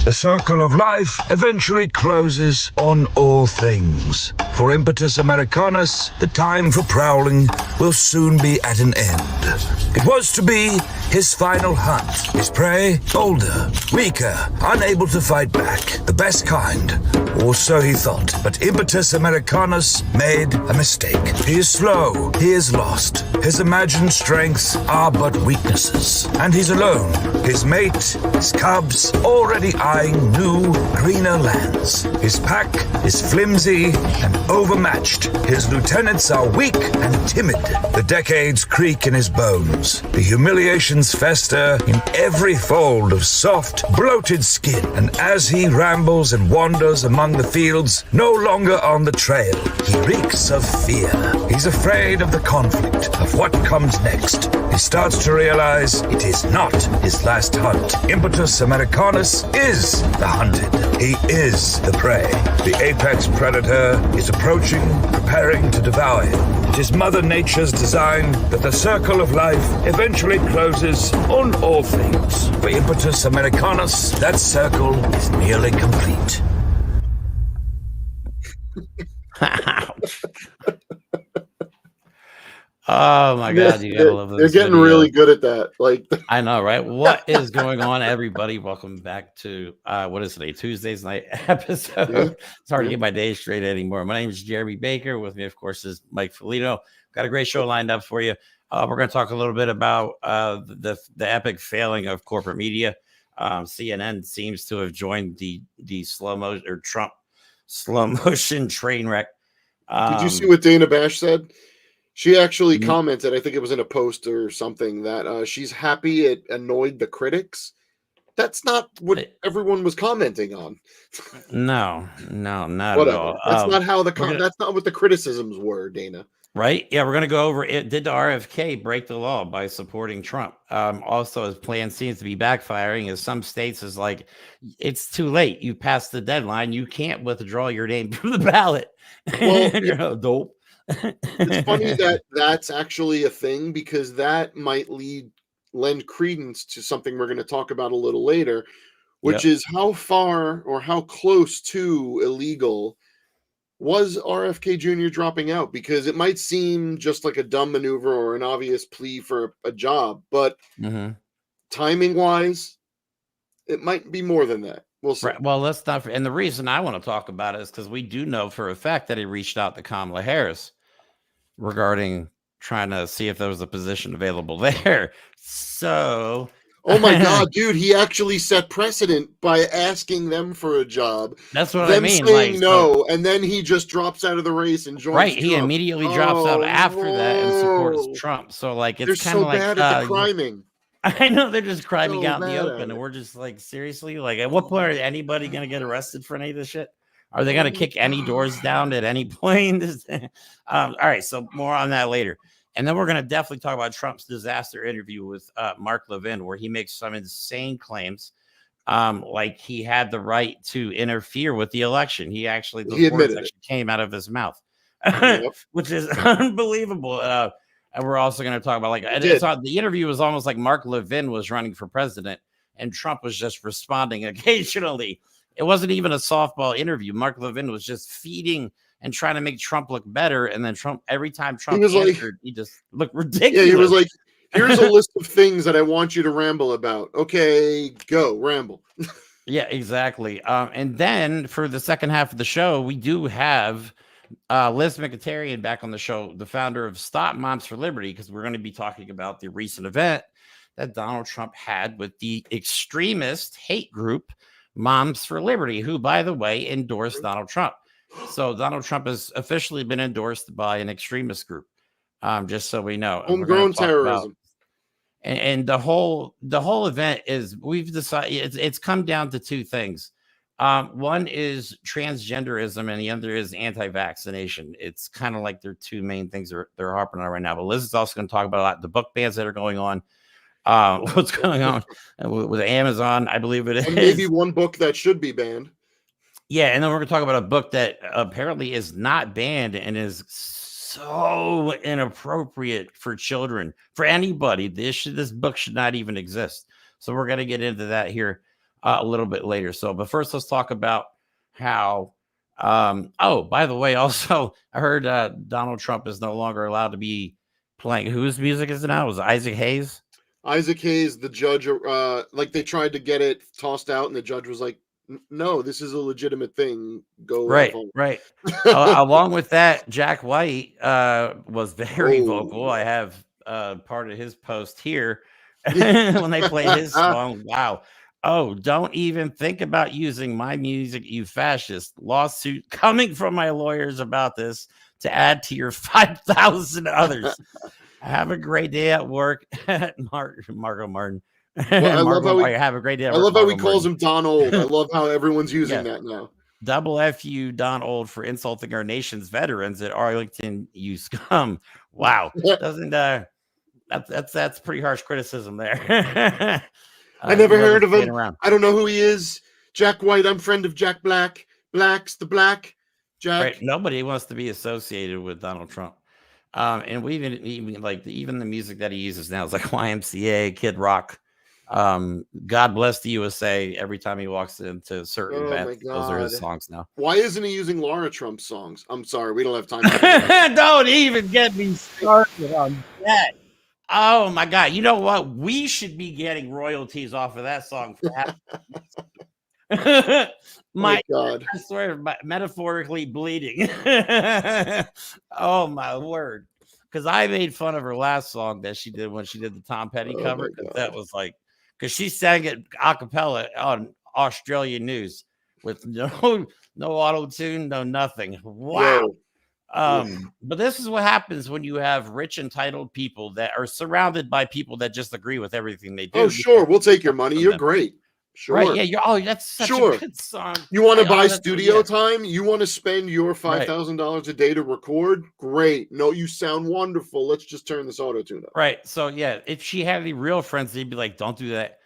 The circle of life eventually closes on all things. For Impetus Americanus, the time for prowling will soon be at an end. It was to be his final hunt. His prey, older, weaker, unable to fight back. The best kind, or so he thought. But Impetus Americanus made a mistake. He is slow, he is lost. His imagined strengths are but weaknesses. And he's alone. His mate, his cubs, already eyeing new, greener lands. His pack is flimsy and overmatched. His lieutenants are weak and timid. The decades creak in his bones. The humiliations fester in every fold of soft, bloated skin. And as he rambles and wanders among the fields, no longer on the trail, he reeks of fear. He's afraid of the conflict, of what comes next. He starts to realize it is not his last hunt. Impetus Americanus is the hunted. He is the prey. The apex predator is approaching, preparing to devour him. It is Mother Nature's design that the circle of life eventually closes on all things. For Impetus Americanus, that circle is nearly complete. Ouch. Oh my God, you gotta love this. They're getting really good at that. Like, I know, right? What is going on, everybody? Welcome back to what is today? Tuesday's night episode. Yeah. It's hard to get my day straight anymore. My name is Jeremy Baker. With me, of course, is Mike Felito. Got a great show lined up for you. We're going to talk a little bit about the epic failing of corporate media. CNN seems to have joined the Trump slow motion train wreck. Did you see what Dana Bash said? She actually commented, I think it was in a post or something, that she's happy it annoyed the critics. That's not what everyone was commenting on. No, not Whatever. at all. That's not how that's not what the criticisms were, Dana. Right? Yeah, we're going to go over it. Did the RFK break the law by supporting Trump? Also, his plan seems to be backfiring, as some states is like, it's too late. You passed the deadline. You can't withdraw your name from the ballot. Well, dope. It's funny that that's actually a thing, because that might lend credence to something we're going to talk about a little later, which is how far or how close to illegal was RFK Jr. dropping out. Because it might seem just like a dumb maneuver or an obvious plea for a job, but timing wise, it might be more than that. We'll see. Right. Well, let's not. And the reason I want to talk about it is because we do know for a fact that he reached out to Kamala Harris regarding trying to see if there was a position available there. So, oh my God, dude, he actually set precedent by asking them for a job. That's what I mean. Saying like, no, and then he just drops out of the race and joins Right. Trump. He immediately drops out after that and supports Trump. So, like, it's kind of like bad at the criming. I know they're just criming out in the open, and it. we're just like, seriously, like, at what point are anybody going to get arrested for any of this shit? Are they going to kick any doors down at any point? All right, so more on that later. And then we're going to definitely talk about Trump's disaster interview with Mark Levin, where he makes some insane claims, like he had the right to interfere with the election. He actually, the words actually came out of his mouth, which is unbelievable. And we're also going to talk about, like, the interview was almost like Mark Levin was running for president and Trump was just responding occasionally. It wasn't even a softball interview. Mark Levin was just feeding and trying to make Trump look better. And then Trump, every time Trump answered, he just looked ridiculous. Yeah, he was like, here's a list of things that I want you to ramble about. Okay, go, ramble. Yeah, exactly. And then for the second half of the show, we do have Liz McIntyre back on the show, the founder of Stop Moms for Liberty, because we're going to be talking about the recent event that Donald Trump had with the extremist hate group Moms for Liberty, who, by the way, endorsed Donald Trump. So Donald Trump has officially been endorsed by an extremist group, just so we know. Homegrown terrorism. And the whole event is, we've decided it's come down to two things. One is transgenderism and the other is anti-vaccination. It's kind of like their two main things they're harping on right now. But Liz is also going to talk about a lot the book bans that are going on. What's going on with Amazon, I believe it is. And maybe one book that should be banned. Yeah, and then we're going to talk about a book that apparently is not banned and is so inappropriate for children, for anybody. This book should not even exist. So we're going to get into that here. a little bit later. So, but first, let's talk about how. Oh, by the way, also, I heard Donald Trump is no longer allowed to be playing. Whose music is it now? Was it Isaac Hayes? Isaac Hayes, the judge, like they tried to get it tossed out, and the judge was like, "No, this is a legitimate thing. Go have Right, fun." right. Along with that, Jack White was very vocal. I have part of his post here when they played his song. Wow. Oh, don't even think about using my music, you fascist. Lawsuit coming from my lawyers about this to add to your 5,000 others. Have a great day at work, Margot Martin. Well, I love how have a great day. I love how he calls him Don Old. I love how everyone's using that now. Double F you, Don Old, for insulting our nation's veterans at Arlington, you scum. Wow, doesn't that's pretty harsh criticism there. I never heard of him. I don't know who he is. Jack White. I'm friend of Jack Black. Black's the Black. Jack. Right. Nobody wants to be associated with Donald Trump. And we even the music that he uses now is like YMCA, Kid Rock. God bless the USA. Every time he walks into certain events, those are his songs now. Why isn't he using Laura Trump's songs? I'm sorry, we don't have time for that. Don't even get me started on that. Oh my God. You know what? We should be getting royalties off of that song for my God. I swear, metaphorically bleeding. Oh my word. Because I made fun of her last song that she did when she did the Tom Petty cover. That was like, because she sang it a cappella on Australian news with no auto-tune, no nothing. Wow. But this is what happens when you have rich, entitled people that are surrounded by people that just agree with everything they do. Oh, sure. We'll take your money. You're great. Sure. Right. Yeah. That's such a good song. You want to buy studio time? You want to spend your $5,000 a day to record? Great. No, you sound wonderful. Let's just turn this auto-tune up. Right. So, yeah, if she had any real friends, they'd be like, don't do that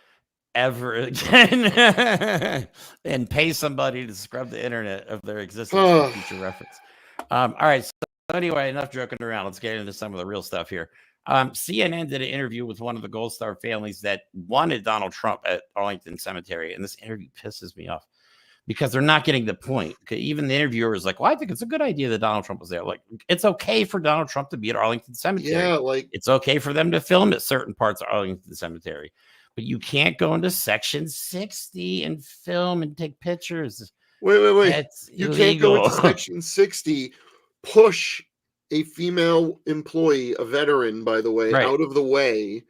ever again and pay somebody to scrub the internet of their existence for future reference. All right. So anyway, enough joking around. Let's get into some of the real stuff here. CNN did an interview with one of the Gold Star families that wanted Donald Trump at Arlington Cemetery. And this interview pisses me off because they're not getting the point. Even the interviewer is like, well, I think it's a good idea that Donald Trump was there. Like, it's okay for Donald Trump to be at Arlington Cemetery. Yeah, like it's okay for them to film at certain parts of Arlington Cemetery. But you can't go into section 60 and film and take pictures. Wait. That's you illegal. Can't go into section 60, push a female employee, a veteran, by the way, out of the way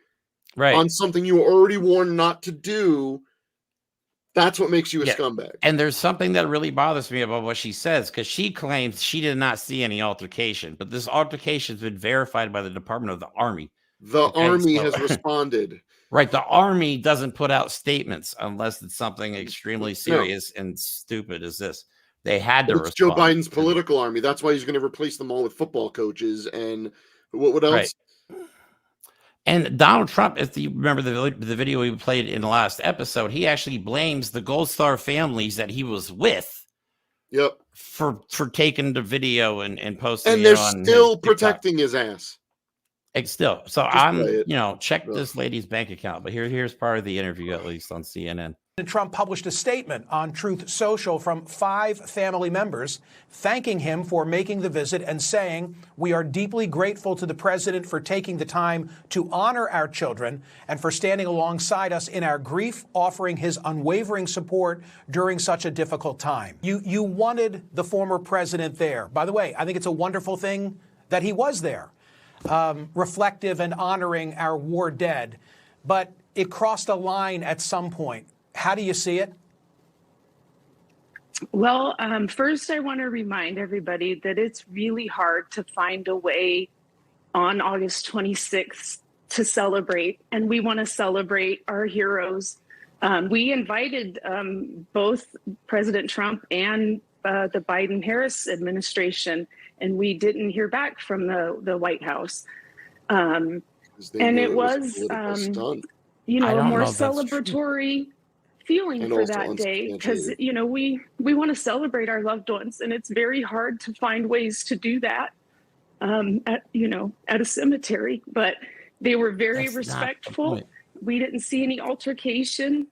on something you were already warned not to do. That's what makes you a scumbag. And there's something that really bothers me about what she says, because she claims she did not see any altercation, but this altercation has been verified by the Department of the Army. The Army has responded. Right. The Army doesn't put out statements unless it's something extremely serious and stupid as this. They had to respond. Joe Biden's political army. That's why he's going to replace them all with football coaches. And what else? Right. And Donald Trump, if you remember the video we played in the last episode, he actually blames the Gold Star families that he was with. Yep. For taking the video and posting and it they're on still protecting his ass. It's still. So check this lady's bank account. But here's part of the interview, at least on CNN. Trump published a statement on Truth Social from 5 family members thanking him for making the visit and saying, "We are deeply grateful to the president for taking the time to honor our children and for standing alongside us in our grief, offering his unwavering support during such a difficult time." You wanted the former president there. By the way, I think it's a wonderful thing that he was there, reflective and honoring our war dead. But it crossed a line at some point. How do you see it? Well, first, I want to remind everybody that it's really hard to find a way on August 26th to celebrate, and we want to celebrate our heroes. We invited both President Trump and the Biden-Harris administration, and we didn't hear back from the White House. And it was, a more celebratory feeling for that day, because we want to celebrate our loved ones, and it's very hard to find ways to do that at a cemetery. But they were very respectful. We didn't see any altercation.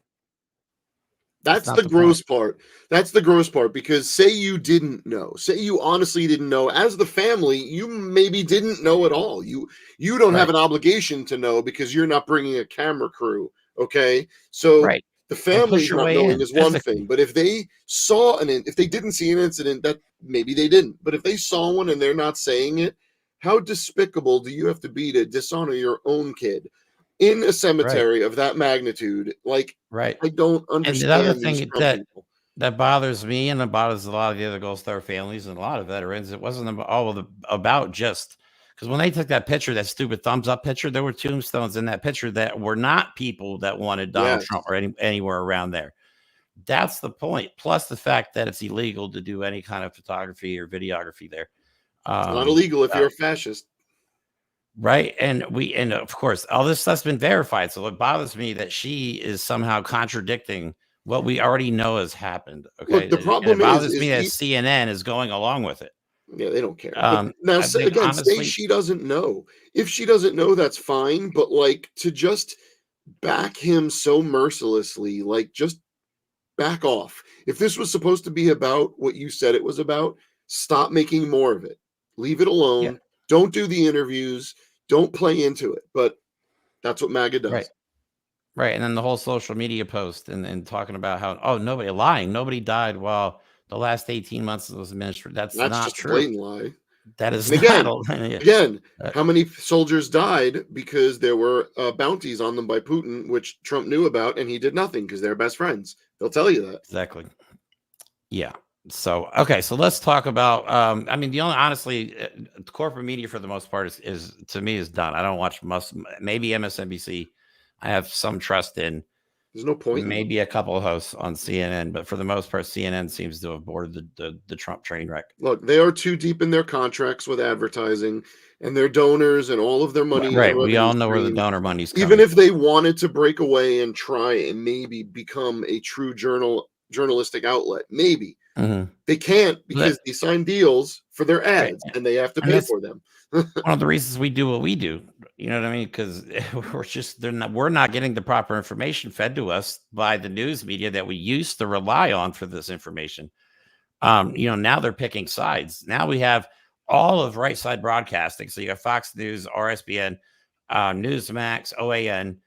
That's the gross part. That's the gross part, because say you didn't know, say you honestly didn't know, as the family, you maybe didn't know at all. You don't have an obligation to know because you're not bringing a camera crew. Okay. So Right. the And push family's your not way knowing in is one physically. thing, but if they saw if they didn't see an incident, that maybe they didn't, but if they saw one and they're not saying it, how despicable do you have to be to dishonor your own kid in a cemetery of that magnitude? Like, Right. I don't And the other understand these thing Trump people. that bothers me and it bothers a lot of the other Gold Star families and a lot of veterans, it wasn't about just because when they took that picture, that stupid thumbs up picture, there were tombstones in that picture that were not people that wanted Donald Yes. Trump or anywhere around there. That's the point. Plus the fact that it's illegal to do any kind of photography or videography there. It's not illegal if you're a fascist. Right. And of course, all this stuff's been verified. So it bothers me that she is somehow contradicting what we already know has happened. Okay. Look, the And problem it bothers me that is CNN is going along with it. yeah, they don't care. But now, I think again, say honestly, she doesn't know. If she doesn't know, that's fine. But like, to just back him so mercilessly, like, just back off. If this was supposed to be about what you said it was about, stop making more of it. Leave it alone. yeah, Don't do the interviews. Don't play into it. But that's what MAGA does. right. Right. And then the whole social media post and talking about how, nobody died while the last 18 months was administered. That's That's not just a true. blatant lie. That is And not again, how many soldiers died because there were bounties on them by Putin, which Trump knew about, and he did nothing because they're best friends. They'll tell you that. exactly. Yeah. So, okay. So let's talk about, I mean, honestly, corporate media for the most part is to me is done. I don't watch maybe MSNBC. I have some trust in There's no point. maybe a couple of hosts on CNN, but for the most part, CNN seems to have boarded the Trump train wreck. Look, they are too deep in their contracts with advertising and their donors and all of their money. Right. We all know where the donor money's coming. Even if they wanted to break away and try and maybe become a true journalistic outlet, maybe they can't, because they sign deals for their ads and they have to pay for them. One of the reasons we do what we do, you know what I mean? Because we're not getting the proper information fed to us by the news media that we used to rely on for this information. Now they're picking sides. Now we have all of right side broadcasting. So you have Fox News, RSBN, Newsmax, OAN,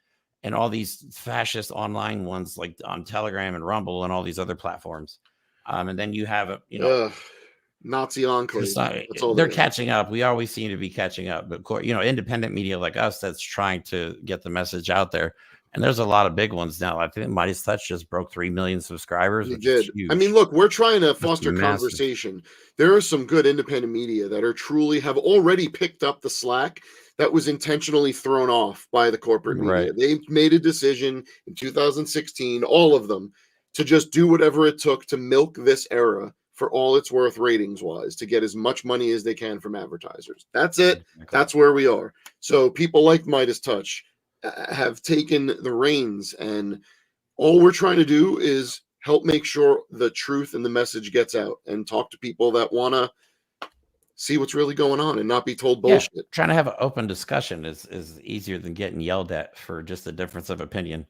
and all these fascist online ones like on Telegram and Rumble and all these other platforms. And then you have Nazi enclave. That's all they're catching up. We always seem to be catching up, but independent media like us that's trying to get the message out there. And there's a lot of big ones now. I think Midas Touch just broke 3 million subscribers. It did. I mean, look, we're trying to foster conversation. There are some good independent media that have already picked up the slack that was intentionally thrown off by the corporate media. Right. They made a decision in 2016, all of them, to just do whatever it took to milk this era for all it's worth ratings wise, to get as much money as they can from advertisers. That's it. That's where we are. So people like Midas Touch have taken the reins, and all we're trying to do is help make sure the truth and the message gets out and talk to people that want to see what's really going on and not be told bullshit. Yeah, trying to have an open discussion is easier than getting yelled at for just a difference of opinion.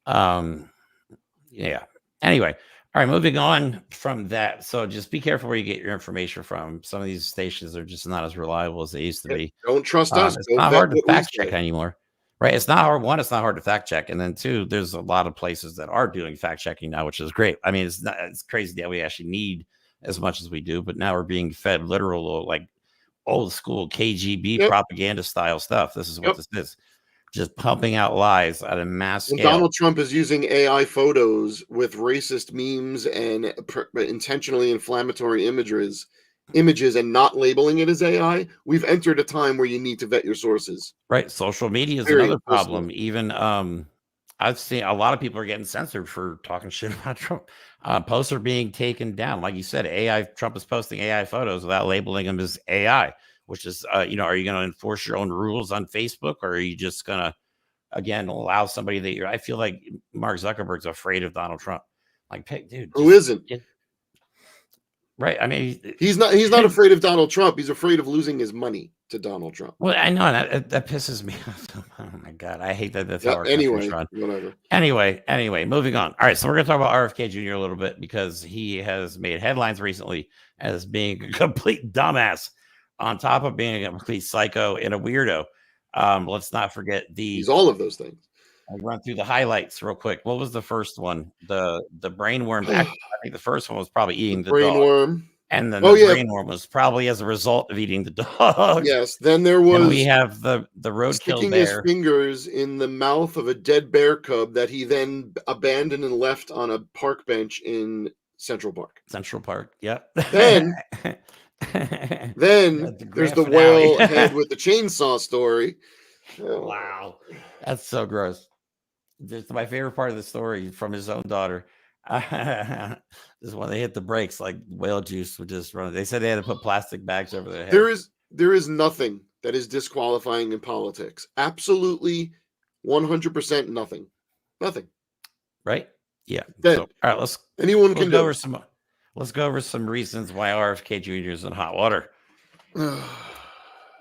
Yeah. Anyway, all right, moving on from that. So just be careful where you get your information from. Some of these stations are just not as reliable as they used to be. Don't trust us. It's not hard to fact check anymore. Right. It's not hard. One, it's not hard to fact check. And then two, there's a lot of places that are doing fact checking now, which is great. I mean, it's crazy that we actually need as much as we do, but now we're being fed literal, like old school KGB propaganda style stuff. This is what this is. Just pumping out lies at a mass scale. Donald Trump is using AI photos with racist memes and intentionally inflammatory images and not labeling it as AI. We've entered a time where you need to vet your sources. Right. Social media is another problem. Even I've seen a lot of people are getting censored for talking shit about Trump. Posts are being taken down. Like you said, Trump is posting AI photos without labeling them as AI, which is, are you going to enforce your own rules on Facebook, or are you just going to, again, allow somebody that I feel like Mark Zuckerberg's afraid of Donald Trump. Like, dude. Who isn't? Right. I mean, He's not afraid of Donald Trump. He's afraid of losing his money to Donald Trump. well, I know that pisses me off. Oh my God. I hate that that's how our Anyway, country's run. whatever. Anyway, moving on. All right. So we're going to talk about RFK Jr. a little bit because he has made headlines recently as being a complete dumbass on top of being a complete psycho and a weirdo. Let's not forget He's all of those things. I'll run through the highlights real quick. What was the first one? The brainworm. Actually, I think the first one was probably eating the dog. Brainworm. And then the brainworm was probably as a result of eating the dog. Yes. Then there was. And we have the roadkill sticking bear. his fingers in the mouth of a dead bear cub that he then abandoned and left on a park bench in Central Park. Central Park. Yep. Then there's the whale head with the chainsaw story. Wow. That's so gross. This is my favorite part of the story from his own daughter. This is when they hit the brakes, like whale juice would just run. They said they had to put plastic bags over their head. There is nothing that is disqualifying in politics. Absolutely 100% nothing. Nothing. Right? Yeah. Then, so, all right, let's go over some reasons why RFK Jr. is in hot water.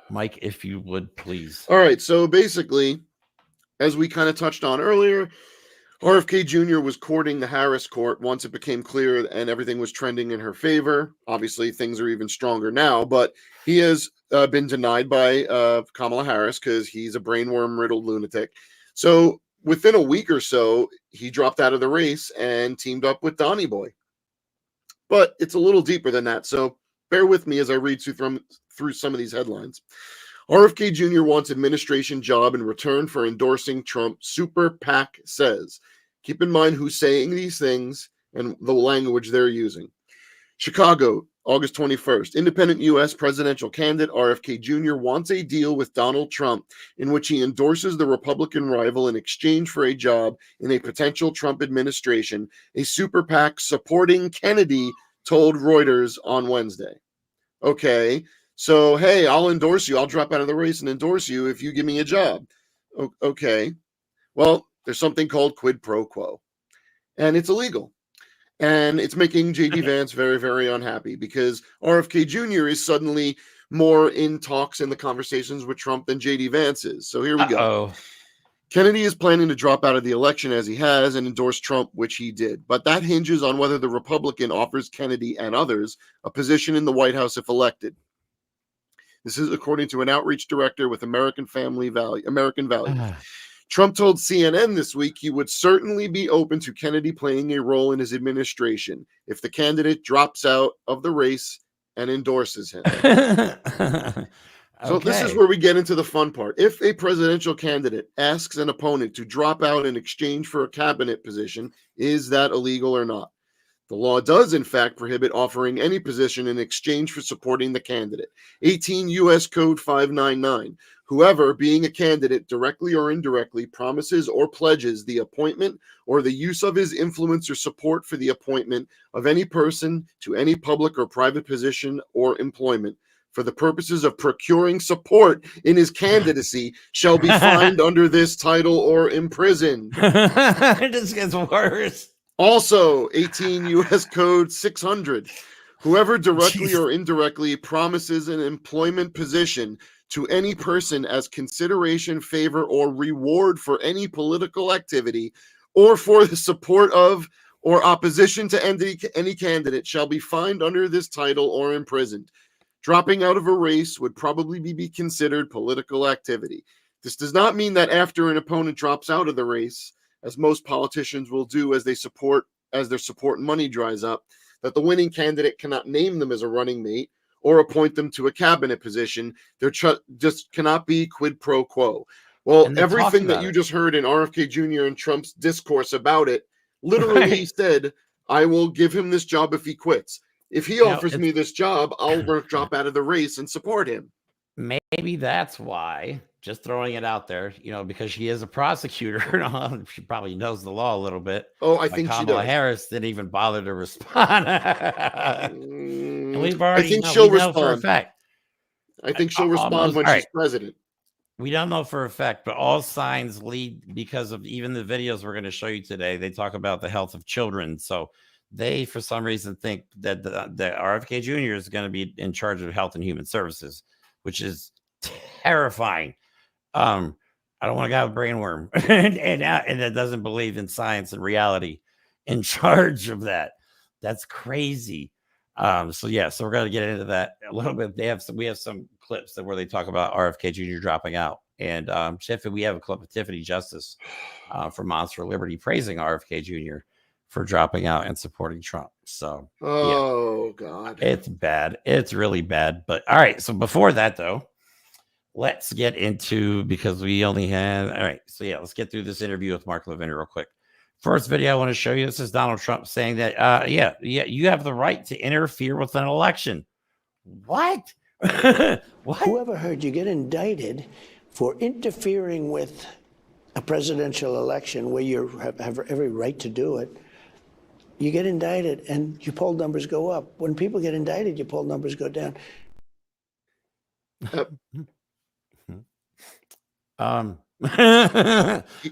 Mike, if you would please. All right, so basically, as we kind of touched on earlier, RFK Jr. was courting the Harris court once it became clear and everything was trending in her favor. Obviously, things are even stronger now, but he has been denied by Kamala Harris because he's a brainworm-riddled lunatic. So within a week or so, he dropped out of the race and teamed up with Donnie Boy. But it's a little deeper than that, so bear with me as I read through some of these headlines. RFK Jr. wants administration job in return for endorsing Trump, Super PAC says. Keep in mind who's saying these things and the language they're using. Chicago, August 21st. Independent U.S. presidential candidate RFK Jr. wants a deal with Donald Trump in which he endorses the Republican rival in exchange for a job in a potential Trump administration, a super PAC supporting Kennedy told Reuters on Wednesday. Okay, so, hey, I'll endorse you. I'll drop out of the race and endorse you if you give me a job. Okay, well, there's something called quid pro quo, and it's illegal. And it's making J.D. Vance very, very unhappy because RFK Jr. is suddenly more in talks in the conversations with Trump than J.D. Vance is. So here we go. Kennedy is planning to drop out of the election as he has and endorse Trump, which he did. But that hinges on whether the Republican offers Kennedy and others a position in the White House if elected. This is according to an outreach director with American values. Trump told CNN this week he would certainly be open to Kennedy playing a role in his administration if the candidate drops out of the race and endorses him. So this is where we get into the fun part. If a presidential candidate asks an opponent to drop out in exchange for a cabinet position, is that illegal or not? The law does, in fact, prohibit offering any position in exchange for supporting the candidate. 18 U.S. Code 599. Whoever, being a candidate, directly or indirectly, promises or pledges the appointment or the use of his influence or support for the appointment of any person to any public or private position or employment for the purposes of procuring support in his candidacy shall be fined under this title or imprisoned. It just gets worse. Also, 18 U.S. Code 600. Whoever directly or indirectly promises an employment position to any person as consideration, favor, or reward for any political activity or for the support of or opposition to any candidate shall be fined under this title or imprisoned. Dropping out of a race would probably be considered political activity. This does not mean that after an opponent drops out of the race, as most politicians will do as their support money dries up, that the winning candidate cannot name them as a running mate or appoint them to a cabinet position. There just cannot be quid pro quo. Well, everything that you just heard in RFK Jr. and Trump's discourse about it literally said, I will give him this job if he quits. If he offers me this job, I'll drop out of the race and support him. Maybe that's why, just throwing it out there, because she is a prosecutor, she probably knows the law a little bit. Oh, I think Kamala she does. Harris didn't even bother to respond. And we've already I think she'll respond for a fact. I think she'll respond when she's president. We don't know for a fact, but all signs lead because of even the videos we're going to show you today. They talk about the health of children. So they, for some reason, think that the RFK Jr. is going to be in charge of Health and Human Services, which is terrifying. I don't want to have a brainworm and that doesn't believe in science and reality in charge of that. That's crazy. So we're going to get into that a little bit. We have some clips where they talk about RFK Jr. dropping out. And we have a clip of Tiffany Justice from Monster Liberty praising RFK Jr. for dropping out and supporting Trump. So, God, it's bad. It's really bad. But all right. So before that, though, let's get into, because we only had, all right. So let's get through this interview with Mark Levin real quick. First video I want to show you. This is Donald Trump saying that, you have the right to interfere with an election. What? What? Whoever heard you get indicted for interfering with a presidential election where you have every right to do it? You get indicted and your poll numbers go up. When people get indicted, your poll numbers go down.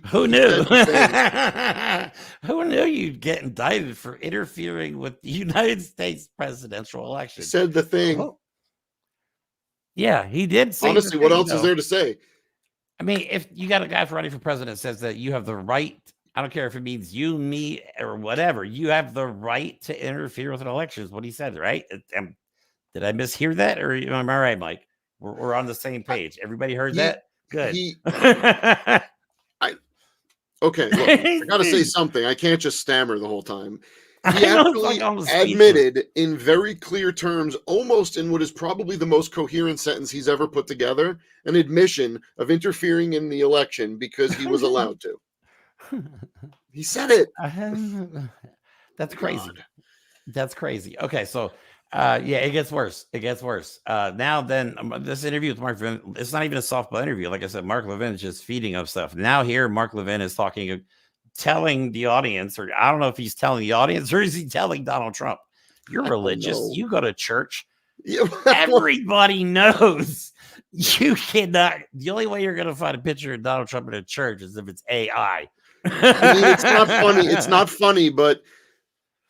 Who knew? Who knew you'd get indicted for interfering with the United States presidential election? Said the thing. Oh. Yeah, he did say. Honestly, what else is there to say? I mean, if you got a guy for running for president that says that you have the right, I don't care if it means you, me, or whatever, you have the right to interfere with an election, is what he said, right? Did I mishear that, or am I right, Mike? We're on the same page. Everybody heard that? Good. Okay, look, I gotta say something. I can't just stammer the whole time. He actually admitted in very clear terms, almost in what is probably the most coherent sentence he's ever put together, an admission of interfering in the election because he was allowed to. He said it. That's crazy. God. That's crazy. Okay, so it gets worse. It gets worse. Now then, this interview with Mark Levin, it's not even a softball interview. Like I said, Mark Levin is just feeding up stuff. Now here, Mark Levin is telling the audience, or I don't know if he's telling the audience, or is he telling Donald Trump, you're religious, you go to church. Everybody knows you cannot. The only way you're going to find a picture of Donald Trump in a church is if it's AI. I mean, it's not funny. It's not funny, but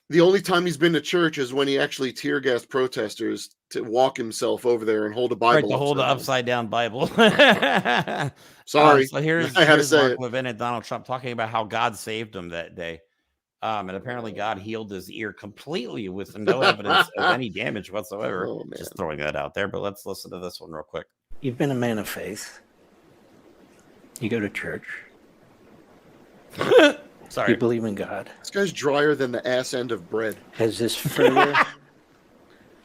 the only time he's been to church is when he actually tear gassed protesters to walk himself over there and hold a Bible. Right, to hold an upside down Bible. Sorry. So here's Mark Levin and Donald Trump talking about how God saved him that day. And apparently God healed his ear completely with no evidence of any damage whatsoever. Oh, just throwing that out there. But let's listen to this one real quick. You've been a man of faith. You go to church. Sorry. You believe in God. This guy's drier than the ass end of bread. Has this further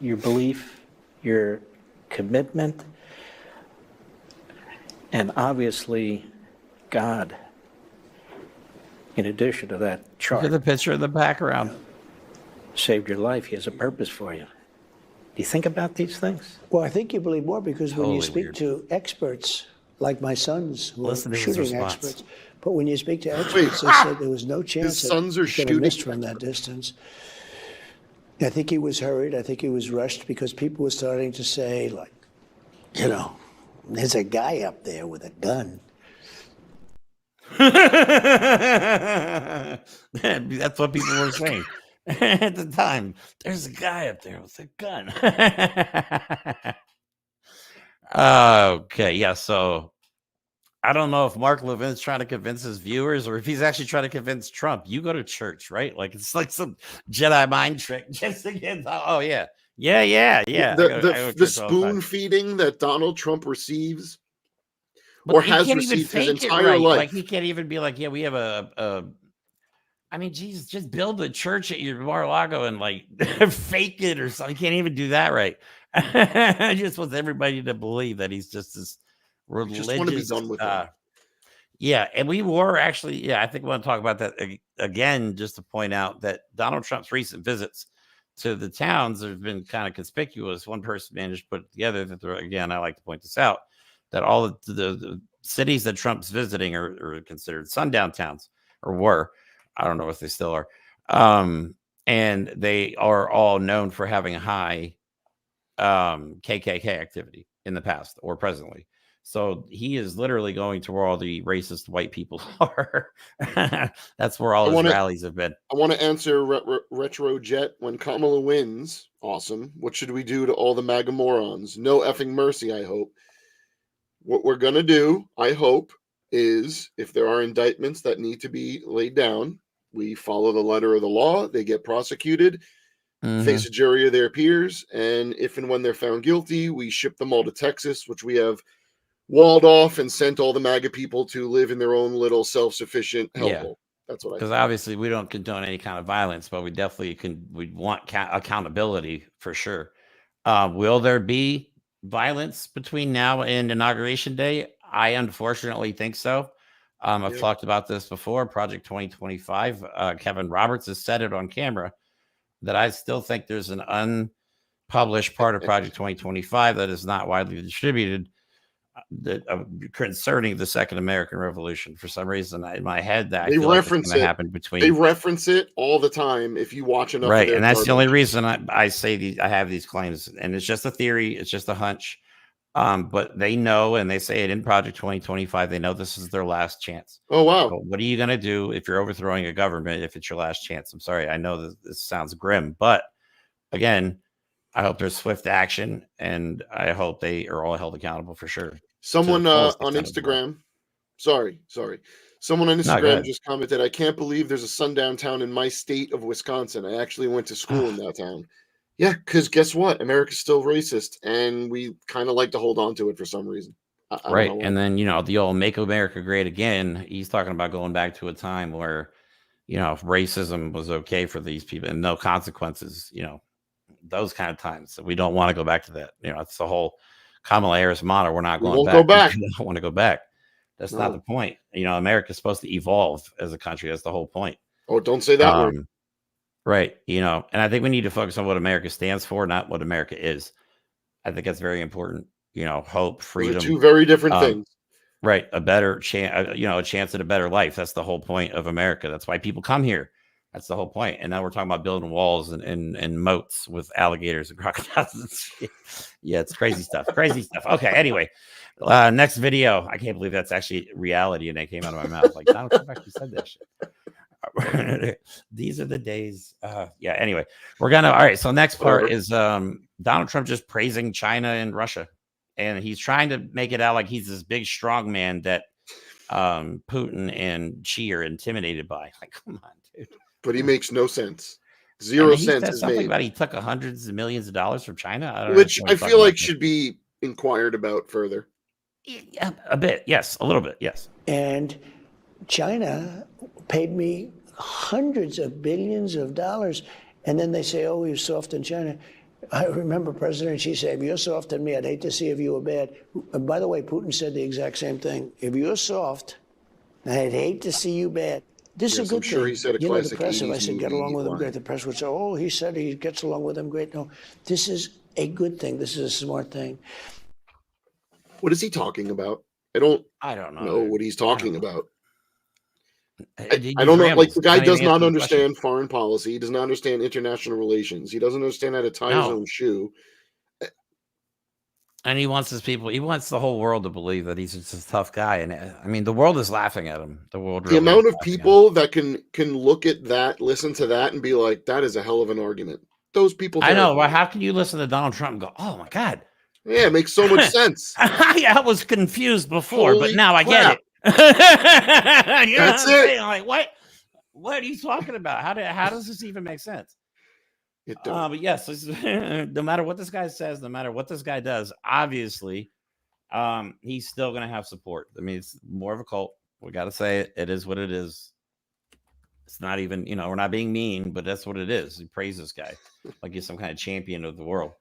your belief, your commitment, and obviously God, in addition to that chart. Look at the picture in the background. Saved your life. He has a purpose for you. Do you think about these things? Well, I think you believe more because when you speak to experts like my sons who are shooting experts, but when you speak to experts, they said there was no chance his sons are shooting missed from that distance. I think he was hurried. I think he was rushed because people were starting to say, like, you know, there's a guy up there with a gun. That's what people were saying at the time. There's a guy up there with a gun. Okay, yeah, so I don't know if Mark Levin's trying to convince his viewers or if he's actually trying to convince Trump. You go to church, right? Like it's like some Jedi mind trick just against. Oh yeah. The spoon feeding that Donald Trump receives, but or has received his entire life. Like he can't even be like, yeah, we have a. I mean, Jesus, just build a church at your Mar-a-Lago and like fake it or something. He can't even do that right. I just want everybody to believe that he's just this religious. Just want to be done with it. Yeah, and we were actually, I think we want to talk about that again, just to point out that Donald Trump's recent visits to the towns have been kind of conspicuous. One person managed to put it together that, again, I like to point this out, that all of the cities that Trump's visiting are considered sundown towns, or were. I don't know if they still are. And they are all known for having high KKK activity in the past or presently. So he is literally going to where all the racist white people are. That's where all his rallies have been. I want to answer Retro Jet. When Kamala wins, awesome. What should we do to all the MAGA morons? No effing mercy, I hope. What we're going to do, I hope, is if there are indictments that need to be laid down, we follow the letter of the law. They get prosecuted, face a jury of their peers, and if and when they're found guilty, we ship them all to Texas, which we have walled off and sent all the MAGA people to live in their own little self-sufficient hellhole. That's what I think. Because obviously we don't condone any kind of violence, but we definitely we want accountability for sure. Will there be violence between now and Inauguration Day? I unfortunately think so. I've talked about this before. Project 2025. Kevin Roberts has said it on camera that I still think there's an unpublished part of Project 2025 that is not widely distributed concerning the Second American Revolution. For some reason, in my head, that they reference like it happen between. They reference it all the time if you watch enough. Right, and that's the only reason I say I have these claims, and it's just a theory, it's just a hunch. But they know, and they say it in Project 2025. They know this is their last chance. Oh wow! So what are you going to do if you're overthrowing a government? If it's your last chance? I'm sorry, I know that this sounds grim, but again, I hope there's swift action, and I hope they are all held accountable for sure. Someone on Instagram, sorry. Someone on Instagram just commented, I can't believe there's a sundown town in my state of Wisconsin. I actually went to school in that town. Yeah, because guess what? America's still racist, and we kind of like to hold on to it for some reason. Right, and then, the old Make America Great Again, he's talking about going back to a time where, racism was okay for these people and no consequences, those kind of times. So we don't want to go back to that. It's the whole Kamala Harris model. We're not going back. Go back. We don't want to go back. That's not the point. America's supposed to evolve as a country. That's the whole point. Oh, don't say that word. Right. And I think we need to focus on what America stands for, not what America is. I think that's very important. Hope, freedom. Those are two very different things. Right. A better chance, a chance at a better life. That's the whole point of America. That's why people come here. That's the whole point. And now we're talking about building walls and moats with alligators and crocodiles and shit. Yeah, it's crazy stuff. Crazy stuff. Okay. Anyway, next video. I can't believe that's actually reality, and it came out of my mouth. Like, Donald Trump actually said that shit. These are the days. Yeah. Anyway, all right. So next part is Donald Trump just praising China and Russia, and he's trying to make it out like he's this big strong man that Putin and Xi are intimidated by. Like, come on, dude. But he makes no sense. Zero sense is made. About he took hundreds of millions of dollars from China, which I feel like should be inquired about further. Yeah, a bit, yes, a little bit, yes. And China paid me hundreds of billions of dollars, and then they say, "Oh, you're soft in China." I remember President Xi said, "If you're soft on me, I'd hate to see if you were bad." And by the way, Putin said the exact same thing. If you're soft, I'd hate to see you bad. This is a good thing. He said the press, if I said get along with him great, the press would say, "Oh, he said he gets along with him great." No, this is a good thing. This is a smart thing. What is he talking about? I don't know what he's talking about. I don't know. Like, the guy does not understand foreign policy. He does not understand international relations. He doesn't understand how to tie his own shoe. And he wants the whole world to believe that he's just a tough guy. And I mean, the world is laughing at him. The amount of people that can look at that, listen to that, and be like, that is a hell of an argument. Those people. I know. Well, how can you listen to Donald Trump and go, oh my God? Yeah, it makes so much sense. I was confused before, but now I get it. That's it. Like, what are you talking about? How does this even make sense? But yes, no matter what this guy says, no matter what this guy does, obviously, he's still going to have support. I mean, it's more of a cult. We got to say it. It is what it is. It's not even, we're not being mean, but that's what it is. He praised this guy like he's some kind of champion of the world.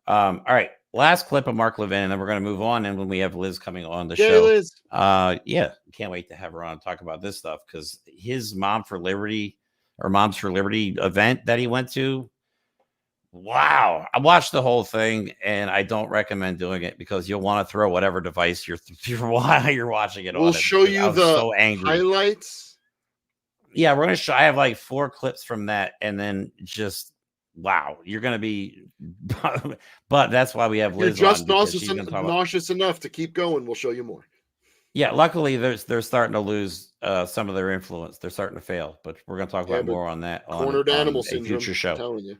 All right. Last clip of Mark Levin, and then we're going to move on. And when we have Liz coming on the show, Liz. Can't wait to have her on and talk about this stuff, because his Moms for Liberty event that he went to. Wow. I watched the whole thing, and I don't recommend doing it because you'll want to throw whatever device you're watching it on. We'll show you the highlights. Yeah, we're going to show. I have like 4 clips from that, and then just wow, you're going to be, but that's why we have You're Liz just on, because she's going to talk about, nauseous enough to keep going. We'll show you more. yeah, luckily they're starting to lose some of their influence. They're starting to fail, but we're going to talk about more on that cornered on animal a syndrome, future show. I'm telling you.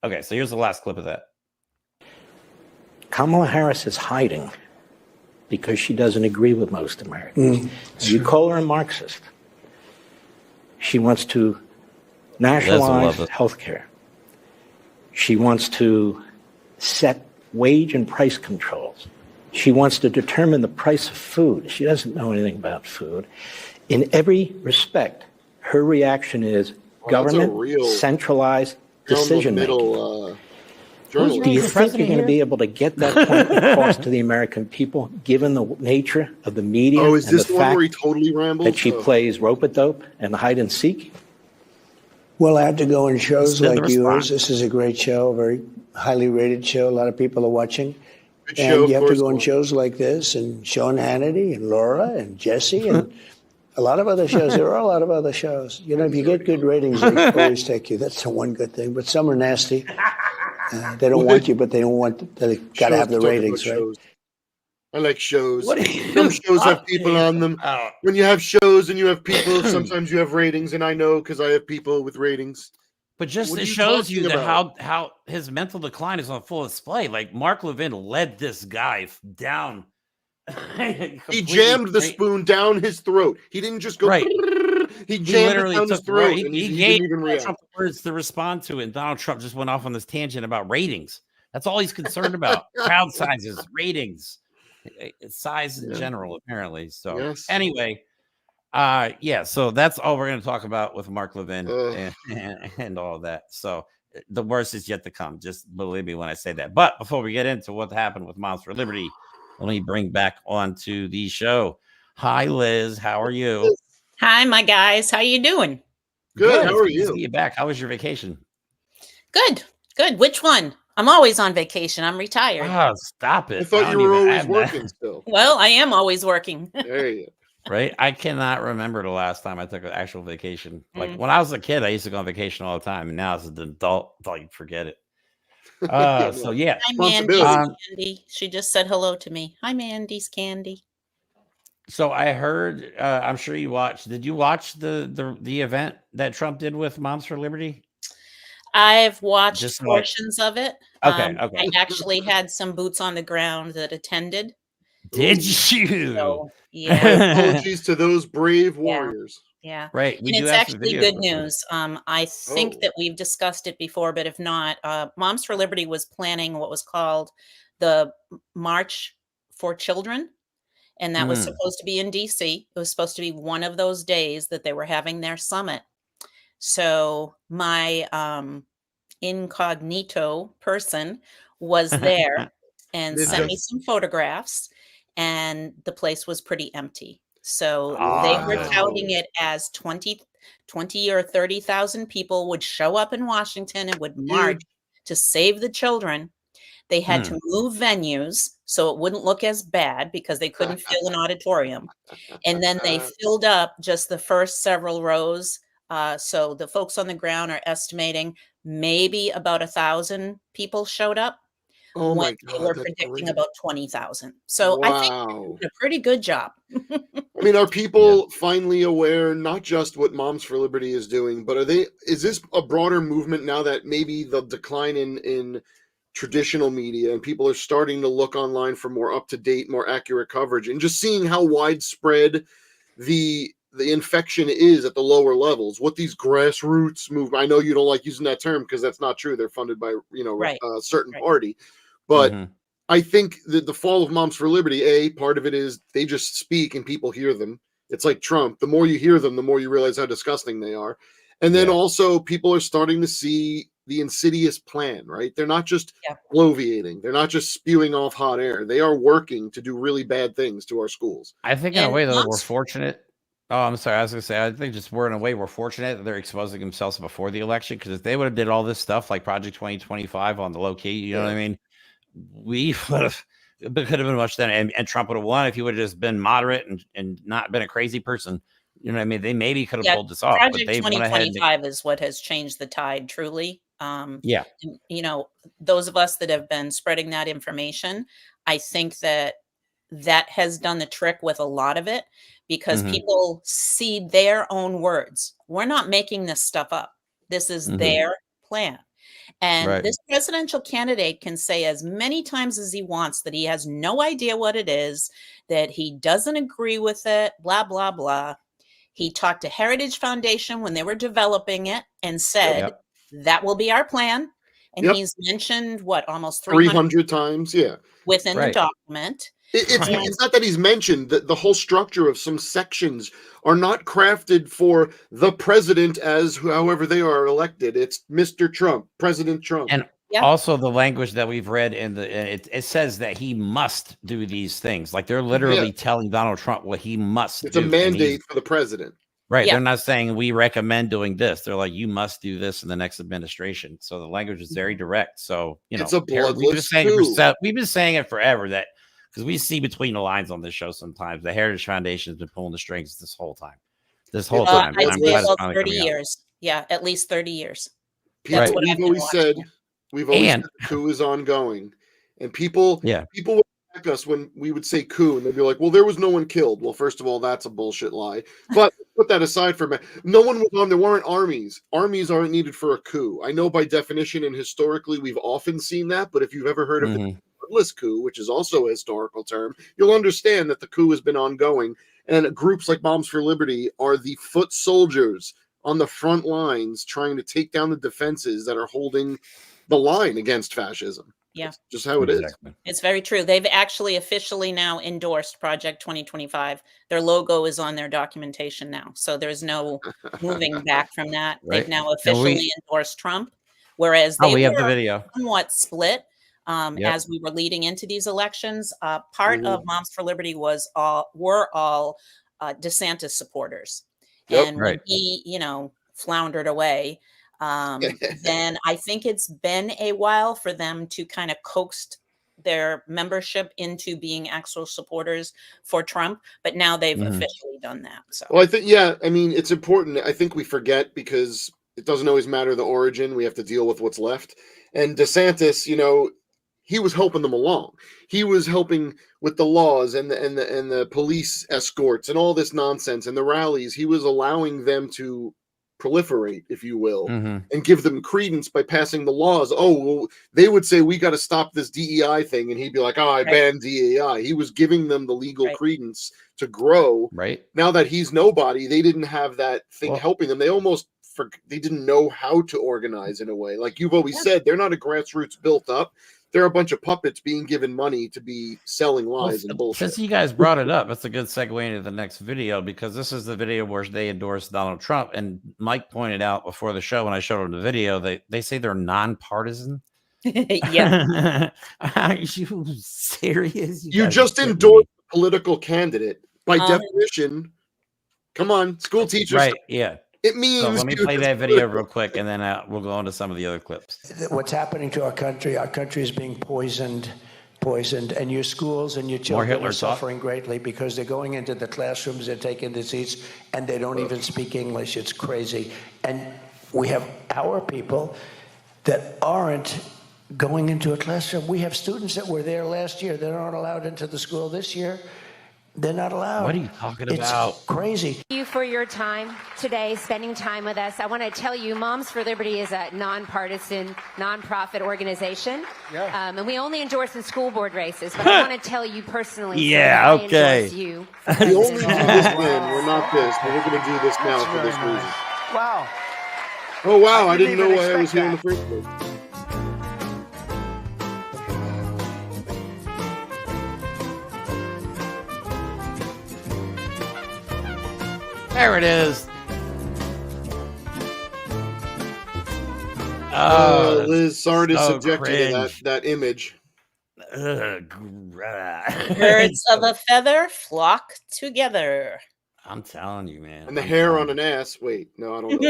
Okay, so here's the last clip of that. Kamala Harris is hiding because she doesn't agree with most Americans. You call her a Marxist. She wants to nationalize health care. She wants to set wage and price controls. She wants to determine the price of food. She doesn't know anything about food. In every respect, her reaction is government, centralized decision-making. Do you think you're going to be able to get that point across to the American people, given the nature of the media and the fact that she plays rope-a-dope and hide and seek? Well, I have to go on shows like yours. This is a great show, a very highly rated show. A lot of people are watching. And you have to go on shows like this, and Sean Hannity and Laura and Jesse and a lot of other shows. There are a lot of other shows. You know, if you get good ratings, they always take you. That's the one good thing. But some are nasty. They don't want you, but they don't want. They got to have the ratings, right? I like shows. Some shows have people on them. When you have shows and you have people, sometimes you have ratings, and I know because I have people with ratings. But just it shows you that how his mental decline is on full display. Like Mark Levin led this guy down. He jammed the spoon down his throat. He didn't just go. Right. He jammed it down his throat. He gave Trump the words to respond to it. And Donald Trump just went off on this tangent about ratings. That's all he's concerned about. Crowd sizes, ratings, size in general, apparently. So anyway, so that's all we're going to talk about with Mark Levin and all of that. So the worst is yet to come. Just believe me when I say that. But before we get into what happened with Moms for Liberty, let me bring back onto the show. Hi, Liz. How are you? Hi, my guys. How you doing? Good. How are you? See you back. How was your vacation? Good. Good. Which one? I'm always on vacation. I'm retired. Oh, stop it. I thought you were always working still. Well, I am always working. There you go. Right? I cannot remember the last time I took an actual vacation. Like when I was a kid, I used to go on vacation all the time. And now as an adult, like forget it. So yeah. Hi, Mandy's Candy. She just said hello to me. Hi, Mandy's Candy. So I heard, I'm sure you watched. Did you watch the event that Trump did with Moms for Liberty? I've watched portions of it. Okay. I actually had some boots on the ground that attended. Did you? So, yeah. Apologies to those brave warriors. Yeah. Right. And it's actually good news. I think that we've discussed it before, but if not, Moms for Liberty was planning what was called the March for Children. And that was supposed to be in DC. It was supposed to be one of those days that they were having their summit. So my incognito person was there and sent me some photographs, and the place was pretty empty. So they were touting it as 20 or 30,000 people would show up in Washington and would march to save the children. They had to move venues so it wouldn't look as bad because they couldn't fill an auditorium. And then they filled up just the first several rows. So the folks on the ground are estimating maybe about 1,000 people showed up. Oh my God, they were predicting about 20,000. So I think they did a pretty good job. I mean, are people finally aware, not just what Moms for Liberty is doing, but is this a broader movement now that maybe the decline in traditional media and people are starting to look online for more up-to-date, more accurate coverage, and just seeing how widespread the infection is at the lower levels, what these grassroots movement, I know you don't like using that term because that's not true. They're funded by, a certain party. But I think that the fall of Moms for Liberty, part of it is they just speak and people hear them. It's like Trump. The more you hear them, the more you realize how disgusting they are. And then also people are starting to see the insidious plan, right? They're not just bloviating. They're not just spewing off hot air. They are working to do really bad things to our schools. I think in a way, though, we're fortunate. Oh, I'm sorry. I was going to say, I think just we're fortunate that they're exposing themselves before the election, because if they would have did all this stuff like Project 2025 on the low key, you know what I mean? We would have, it could have been much then. And Trump would have won if he would have just been moderate and not been a crazy person. You know what I mean? They maybe could have Yeah, pulled this off, but Project they went ahead and 2025 is what has changed the tide, truly. yeah. And, you know, those of us that have been spreading that information, I think that that has done the trick with a lot of it because Mhm. people see their own words. We're not making this stuff up. This is Mhm. their plan. And Right. this presidential candidate can say as many times as he wants that he has no idea what it is, that he doesn't agree with it, blah, blah, blah. He talked to Heritage Foundation when they were developing it and said, Yep. that will be our plan. And Yep. he's mentioned what, almost 300 times. Yeah. within the Right. document. It's Right. it's not that he's mentioned that the whole structure of some sections are not crafted for the president as however they are elected. It's Mr. Trump, President Trump. And Yeah. also the language that we've read in it says that he must do these things. Like they're literally telling Donald Trump what he must It's do. a mandate for the president. Right. Yeah. They're not saying we recommend doing this. They're like, you must do this in the next administration. So the language is very direct. So, you know, It's a we've been bloodless saying coup. we've been saying it forever that because we see between the lines on this show sometimes the Heritage Foundation has been pulling the strings this whole time. This whole time. I'd And I'm say glad it's about finally 30 coming out. years. Yeah, at least 30 years. People, That's what I've we've been always watching. said And- the coup is ongoing. And people Yeah. would attack us when we would say coup, and they'd be like, well, there was no one killed. Well, first of all, that's a bullshit lie. But put that aside for a minute. No one was on. There weren't armies. Armies aren't needed for a coup. I know by definition and historically we've often seen that, but if you've ever heard of the bloodless coup, which is also a historical term, you'll understand that the coup has been ongoing. And groups like Moms for Liberty are the foot soldiers on the front lines trying to take down the defenses that are holding the line against fascism. Yeah. That's just how it is. Exactly. It's very true. They've actually officially now endorsed Project 2025. Their logo is on their documentation now. So there's no moving back from that. Right. They've now officially endorsed Trump, whereas Oh, they we have the were video. somewhat split Yep. as we were leading into these elections. Part of Moms for Liberty were all DeSantis supporters. Yep. And Right. when he, you know, floundered away, then I think it's been a while for them to kind of coax their membership into being actual supporters for Trump, but now they've officially done that. So Well, I think, yeah, I mean, it's important. I think we forget because it doesn't always matter the origin. We have to deal with what's left. And DeSantis, you know, he was helping them along. He was helping with the laws and the police escorts and all this nonsense and the rallies. He was allowing them to proliferate, if you will, and give them credence by passing the laws. Oh, well, they would say we got to stop this DEI thing, and he'd be like, "Oh, I banned DEI." He was giving them the legal credence to grow. Right. Now that he's nobody, they didn't have that thing helping them. They almost they didn't know how to organize in a way. Like you've always said, they're not a grassroots built up. They're a bunch of puppets being given money to be selling lies and bullshit. Since you guys brought it up, that's a good segue into the next video because this is the video where they endorsed Donald Trump. And Mike pointed out before the show when I showed him the video, they say they're nonpartisan. yeah. Are you serious? You just endorsed a political candidate. By definition, come on, school teachers. Right, yeah. It means. So let me play that video real quick, and then we'll go on to some of the other clips. What's happening to our country is being poisoned, and your schools and your children are suffering greatly because they're going into the classrooms, they're taking the seats, and they don't even speak English. It's crazy. And we have our people that aren't going into a classroom. We have students that were there last year. They're not allowed into the school this year. They're not allowed. What are you talking It's about? Crazy. Thank you for your time today, spending time with us. I want to tell you, Moms for Liberty is a nonpartisan, nonprofit organization. Yeah. And we only endorse in school board races. But I want to tell you personally, yeah, I okay. endorse you. We only do this then. We're not this, but we're going to do this now for this reason. Wow. Oh, wow. I didn't know why I was here in the first place. There it is. Liz, sorry to so subject you to cringe. that image. Birds of a feather flock together. I'm telling you, man. And the hair on an ass. Wait, no, I don't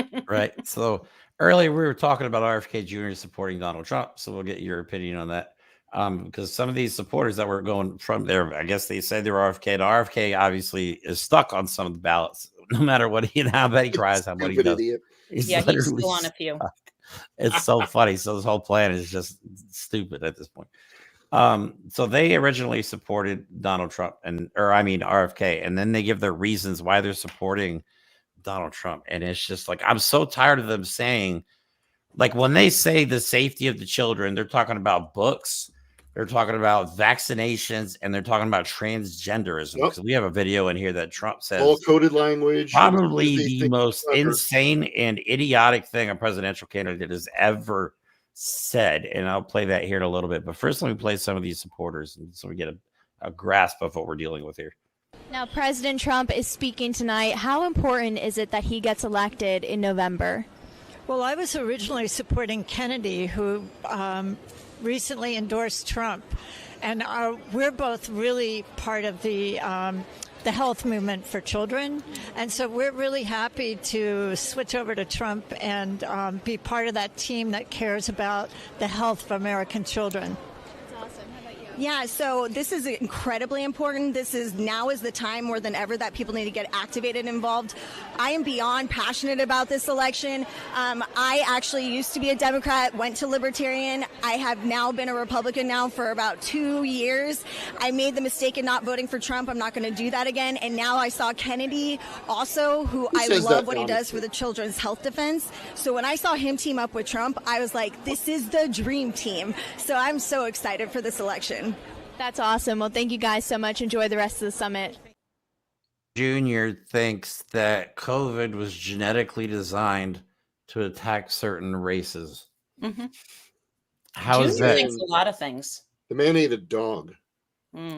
know. Right. So earlier we were talking about Rfk Jr. supporting Donald Trump. So we'll get your opinion on that. Because some of these supporters that were going from there, I guess they said they were RFK. And RFK obviously is stuck on some of the ballots no matter what I bet he cries on what he does. Idiot. He's Yeah, he's literally still on a few. stuck. It's so funny. So this whole plan is just stupid at this point. So they originally supported Donald Trump RFK, and then they give their reasons why they're supporting Donald Trump. And it's just like, I'm so tired of them saying, like, when they say the safety of the children, they're talking about books, they're talking about vaccinations, and they're talking about transgenderism. Because we have a video in here that Trump says all coded language, probably the most insane and idiotic thing a presidential candidate has ever said. And I'll play that here in a little bit. But first, let me play some of these supporters so we get a grasp of what we're dealing with here. Now, President Trump is speaking tonight. How important is it that he gets elected in November? Well, I was originally supporting Kennedy, who recently endorsed Trump. And we're both really part of the health movement for children. And so we're really happy to switch over to Trump and be part of that team that cares about the health of American children. Yeah, so this is incredibly important. Now is the time more than ever that people need to get activated and involved. I am beyond passionate about this election. I actually used to be a Democrat, went to Libertarian. I have now been a Republican now for about 2 years. I made the mistake in not voting for Trump. I'm not going to do that again. And now I saw Kennedy also, who I love what he does for the children's health defense. So when I saw him team up with Trump, I was like, this is the dream team. So I'm so excited for this election. That's awesome. Well, thank you guys so much. Enjoy the rest of the summit. Jr. thinks that COVID was genetically designed to attack certain races. Mm-hmm. How is Junior that? thinks a lot of things. The man ate a dog.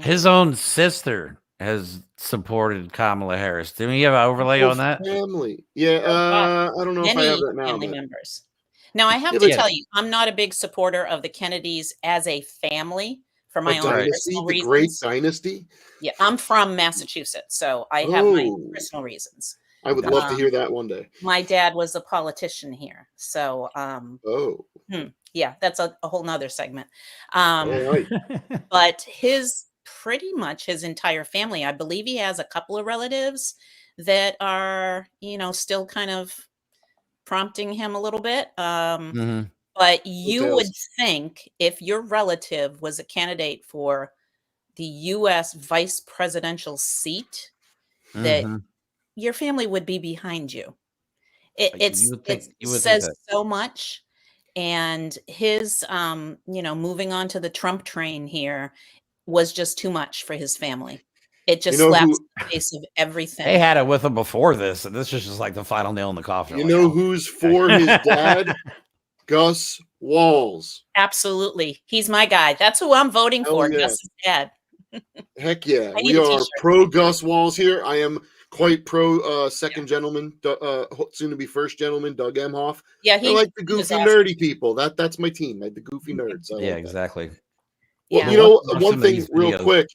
His own sister has supported Kamala Harris. Do we have an overlay on that? Family. Yeah, I don't know if I have that now. Family members. Now, I have to tell you, I'm not a big supporter of the Kennedys as a family for my own personal reasons. The Great Dynasty? Yeah, I'm from Massachusetts, so I have my personal reasons. I would love to hear that one day. My dad was a politician here, so yeah, that's a whole nother segment. But pretty much his entire family, I believe he has a couple of relatives that are, still kind of prompting him a little bit. But you would think if your relative was a candidate for the U.S. vice presidential seat, that your family would be behind you. It says so much. And his, moving on to the Trump train here was just too much for his family. It just slaps the face of everything. They had it with him before this, and this is just like the final nail in the coffin. You know who's for his dad? Gus Walls. Absolutely. He's my guy. That's who I'm voting for. Yeah. Gus's dad. Heck yeah. We are pro Gus Walls here. I am quite pro second gentleman, soon to be first gentleman, Doug Emhoff. Yeah, I like the goofy, nerdy people. That's my team. The goofy nerds. Exactly. Well, one thing real quick.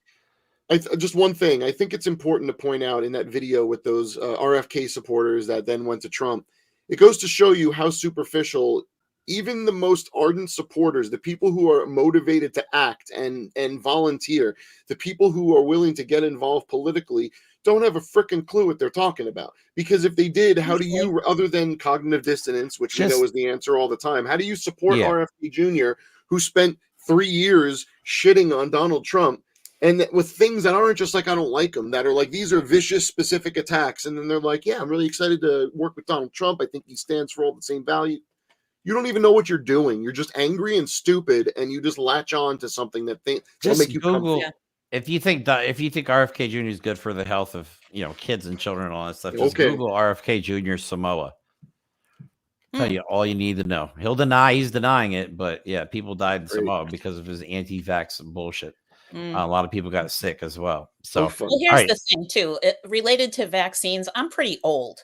Just one thing. I think it's important to point out in that video with those RFK supporters that then went to Trump. It goes to show you how superficial even the most ardent supporters, the people who are motivated to act and volunteer, the people who are willing to get involved politically, don't have a freaking clue what they're talking about. Because if they did, how do you, other than cognitive dissonance, which we know is the answer all the time, how do you support RFK Jr., who spent 3 years shitting on Donald Trump, and with things that aren't just like, I don't like him, that are like, these are vicious, specific attacks. And then they're like, yeah, I'm really excited to work with Donald Trump. I think he stands for all the same value. You don't even know what you're doing. You're just angry and stupid, and you just latch on to something that will make you Google. If you think RFK Jr. is good for the health of kids and children and all that stuff, just Google RFK Jr. Samoa. Tell you all you need to know. He'll deny he's denying it, but yeah, people died in Samoa because of his anti-vax bullshit. A lot of people got sick as well. So here's the thing too, related to vaccines. I'm pretty old,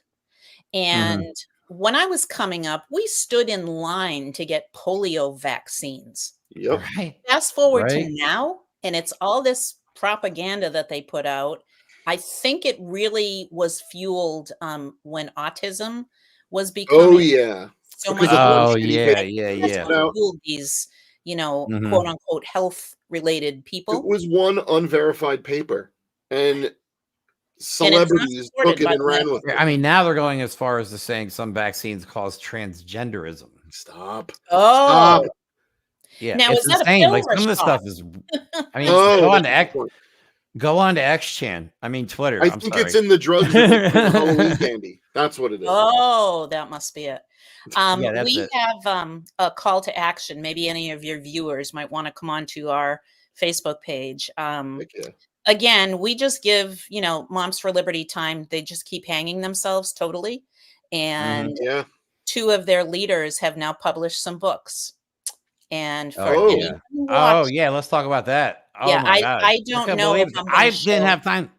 and when I was coming up, we stood in line to get polio vaccines. Yep. Fast forward to now, and it's all this propaganda that they put out. I think it really was fueled when autism was becoming so much. Fueled these, quote unquote health related people. It was one unverified paper, and celebrities took it and ran with it. I mean, now they're going as far as to saying some vaccines cause transgenderism. Stop. Oh. Stop. Yeah, Now, it's is that a insane. pill Like or some of this shot? stuff is. I mean, Oh, go on to X-Chan. I mean, Twitter. I think it's in the drugs that they put in Halloween candy. That's what it is. Oh, that must be it. Yeah, that's we it. have a call to action. Maybe any of your viewers might want to come on to our Facebook page. Heck yeah. Again, we just give, Moms for Liberty time. They just keep hanging themselves totally. And Yeah. 2 of their leaders have now published some books. And for Oh yeah, let's talk about that. Oh Yeah, my God. I don't know if I'm I gonna didn't show- have time.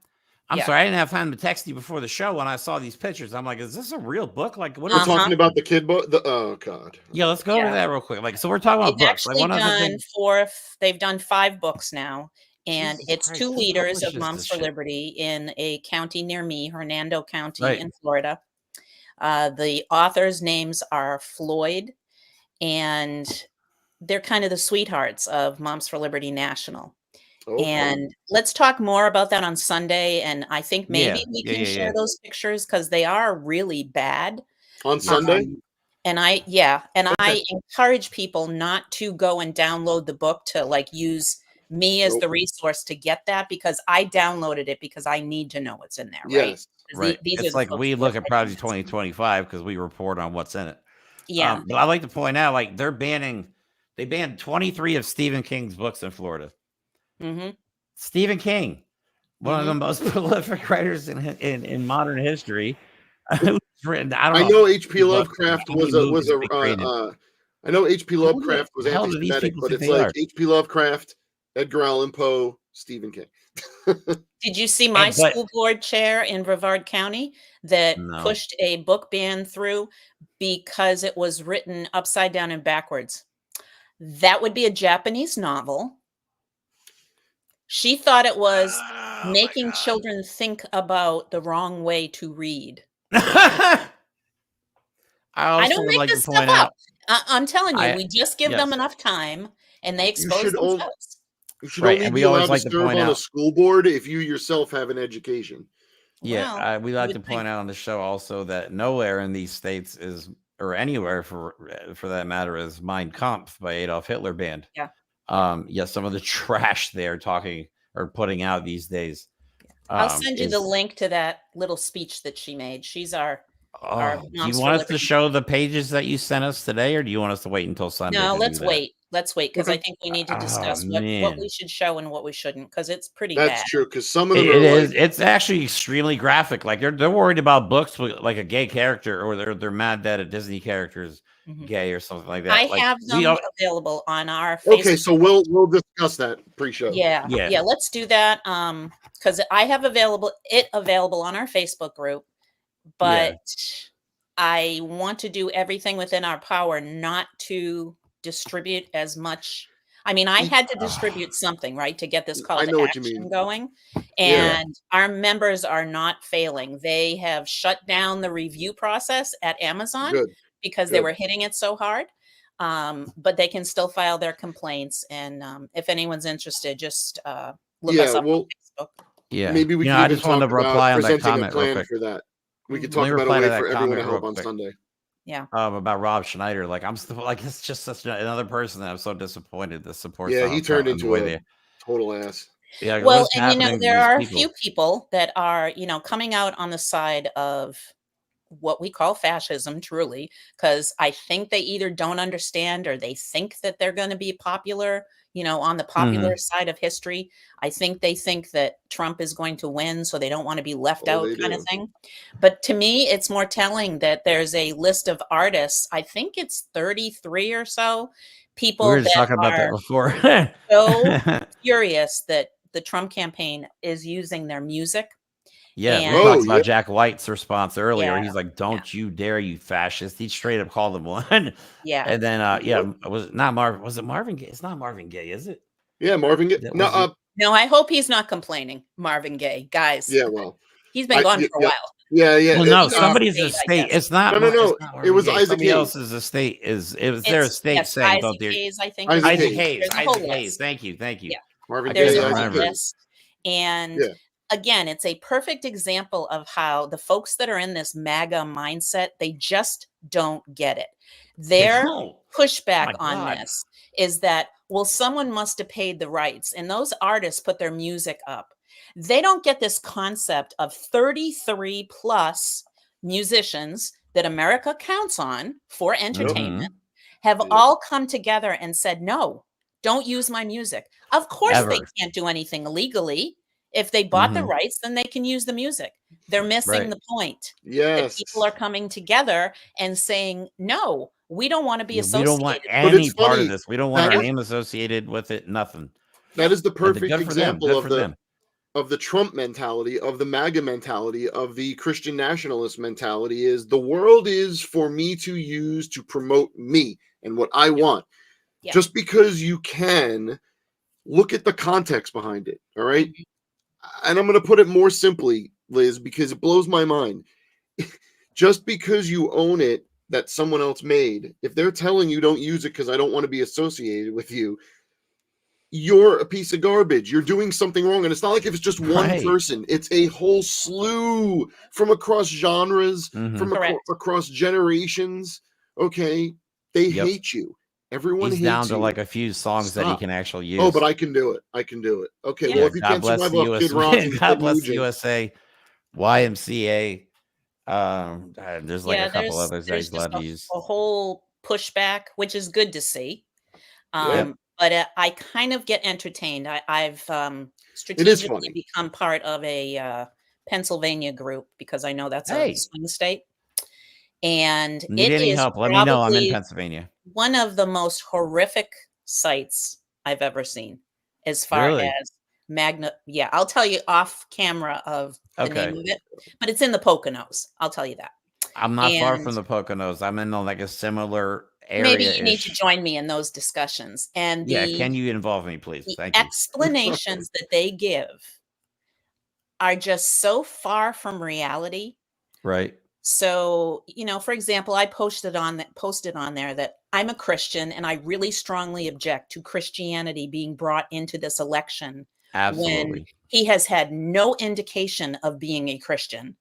I'm Yeah. sorry, I didn't have time to text you before the show when I saw these pictures. I'm like, is this a real book? Like, what We're are talking about the kid book. Oh God. Yeah, let's go over that real quick. Like, so we're talking about They've books. Like, actually one of the done things. they've done 5 books now. And Jesus it's Christ, 2 who leaders of publishes Moms this for shit? Liberty in a county near me, Hernando County Right. in Florida. The authors' names are Floyd, and they're kind of the sweethearts of Moms for Liberty National. And let's talk more about that on Sunday. And I think maybe we can share those pictures because they are really bad. On Sunday? And I encourage people not to go and download the book to like use me as the resource to get that, because I downloaded it because I need to know what's in there. Right. Yes. Right. These are It's the like books we that look are at Project 2025 because we report on what's in it. Yeah. But I like to point out, like, they banned 23 of Stephen King's books in Florida. Mm-hmm. Stephen King, one of the most prolific writers in modern history. Written, I know H.P. Lovecraft was I know H.P. Lovecraft was anti-Semitic, but it's like H.P. Lovecraft, Edgar Allan Poe, Stephen King. Did you see my school board chair in Brevard County that pushed a book ban through because it was written upside down and backwards? That would be a Japanese novel. She thought it was making children think about the wrong way to read. I don't make this stuff up. I'm telling you, we just give them enough time and they expose themselves. You should only be allowed to serve on a school board if you yourself have an education. Yeah, we like to point out on the show also that nowhere in these states is, or anywhere for that matter, is Mein Kampf by Adolf Hitler banned. Yeah. Some of the trash they're talking or putting out these days. I'll send you the link to that little speech that she made. She's our do you want us to show the pages that you sent us today, or do you want us to wait until Sunday? No, let's wait. Let's wait, because I think we need to discuss what we should show and what we shouldn't, because it's pretty bad. That's true, because some of them it's actually extremely graphic. Like they're worried about books with like a gay character, or they're mad that a Disney character is gay or something like that. I have them available on our Facebook. Okay, so we'll discuss that pre-show. Yeah, let's do that. Because I have available on our Facebook group, but I want to do everything within our power not to distribute as much. I mean, I had to distribute something, right, to get this call to action going. And our members are not failing. They have shut down the review process at Amazon because they were hitting it so hard. But they can still file their complaints. And if anyone's interested, just look us up on Facebook. Yeah, maybe we can. I just wanted to reply on that comment real quick. For that. We could talk about a way for everyone to help on Sunday. Yeah. About Rob Schneider. Like, I'm still like, it's just such another person that I'm so disappointed that supports. Yeah, he turned into a total ass. Yeah. Well, and there are a few people that are, coming out on the side of what we call fascism, truly, because I think they either don't understand or they think that they're going to be popular, on the popular side of history. I think they think that Trump is going to win, so they don't want to be left out kind of thing. But to me, it's more telling that there's a list of artists. I think it's 33 or so people we were just that talking about that before. So furious that the Trump campaign is using their music. Yeah, we talked about Jack White's response earlier. He's like, "Don't you dare, you fascist!" He straight up called him one. Yeah, and then was it not Marvin? Was it Marvin Gaye? It's not Marvin Gaye, is it? Yeah, Marvin Gaye. No, I hope he's not complaining, Marvin Gaye, guys. Yeah, well, he's been gone for a while. Yeah. Well, no, somebody's estate. It's not. No. It was Isaac Hayes. Else's estate it was their estate saying, Isaac Hayes, I think. Isaac Hayes. Thank you. Yeah. Marvin There's Gaye. a whole list, and again, it's a perfect example of how the folks that are in this MAGA mindset, they just don't get it. Their pushback on this is that, well, someone must have paid the rights, and those artists put their music up. They don't get this concept of 33 plus musicians that America counts on for entertainment have all come together and said, no, don't use my music. Of course, they can't do anything illegally. If they bought the rights, then they can use the music. They're missing the point. Yes. That people are coming together and saying, no, we don't want to be associated. We don't want any part of this. We don't want our name associated with it. Nothing. That is the perfect example of the Trump mentality, of the MAGA mentality, of the Christian nationalist mentality. Is the world is for me to use to promote me and what I want. Yeah. Just because you can, look at the context behind it. All right. And I'm going to put it more simply, Liz, because it blows my mind. Just because you own it that someone else made, if they're telling you don't use it because I don't want to be associated with you, you're a piece of garbage. You're doing something wrong. And it's not like if it's just one person, it's a whole slew from across genres, from across generations. Okay. They hate you. Everyone He's hates down to you. like a few songs that he can actually use. Oh, but I can do it. I can do it. Okay. Well, if you can't survive off Kid Rock and God bless the USA, YMCA. There's like a couple others that he's allowed to use. A whole pushback, which is good to see. But I kind of get entertained. I've strategically become part of a Pennsylvania group because I know that's a swing state. And need any help? Let me know. I'm in Pennsylvania. One of the most horrific sites I've ever seen, as far as Magna. Yeah, I'll tell you off camera of the name of it, but it's in the Poconos. I'll tell you that. I'm not far from the Poconos. I'm in like a similar area. Maybe you need to join me in those discussions. And can you involve me, please? Thank you. The Explanations that they give are just so far from reality. Right. So, for example, I posted on there that I'm a Christian and I really strongly object to Christianity being brought into this election. Absolutely. When he has had no indication of being a Christian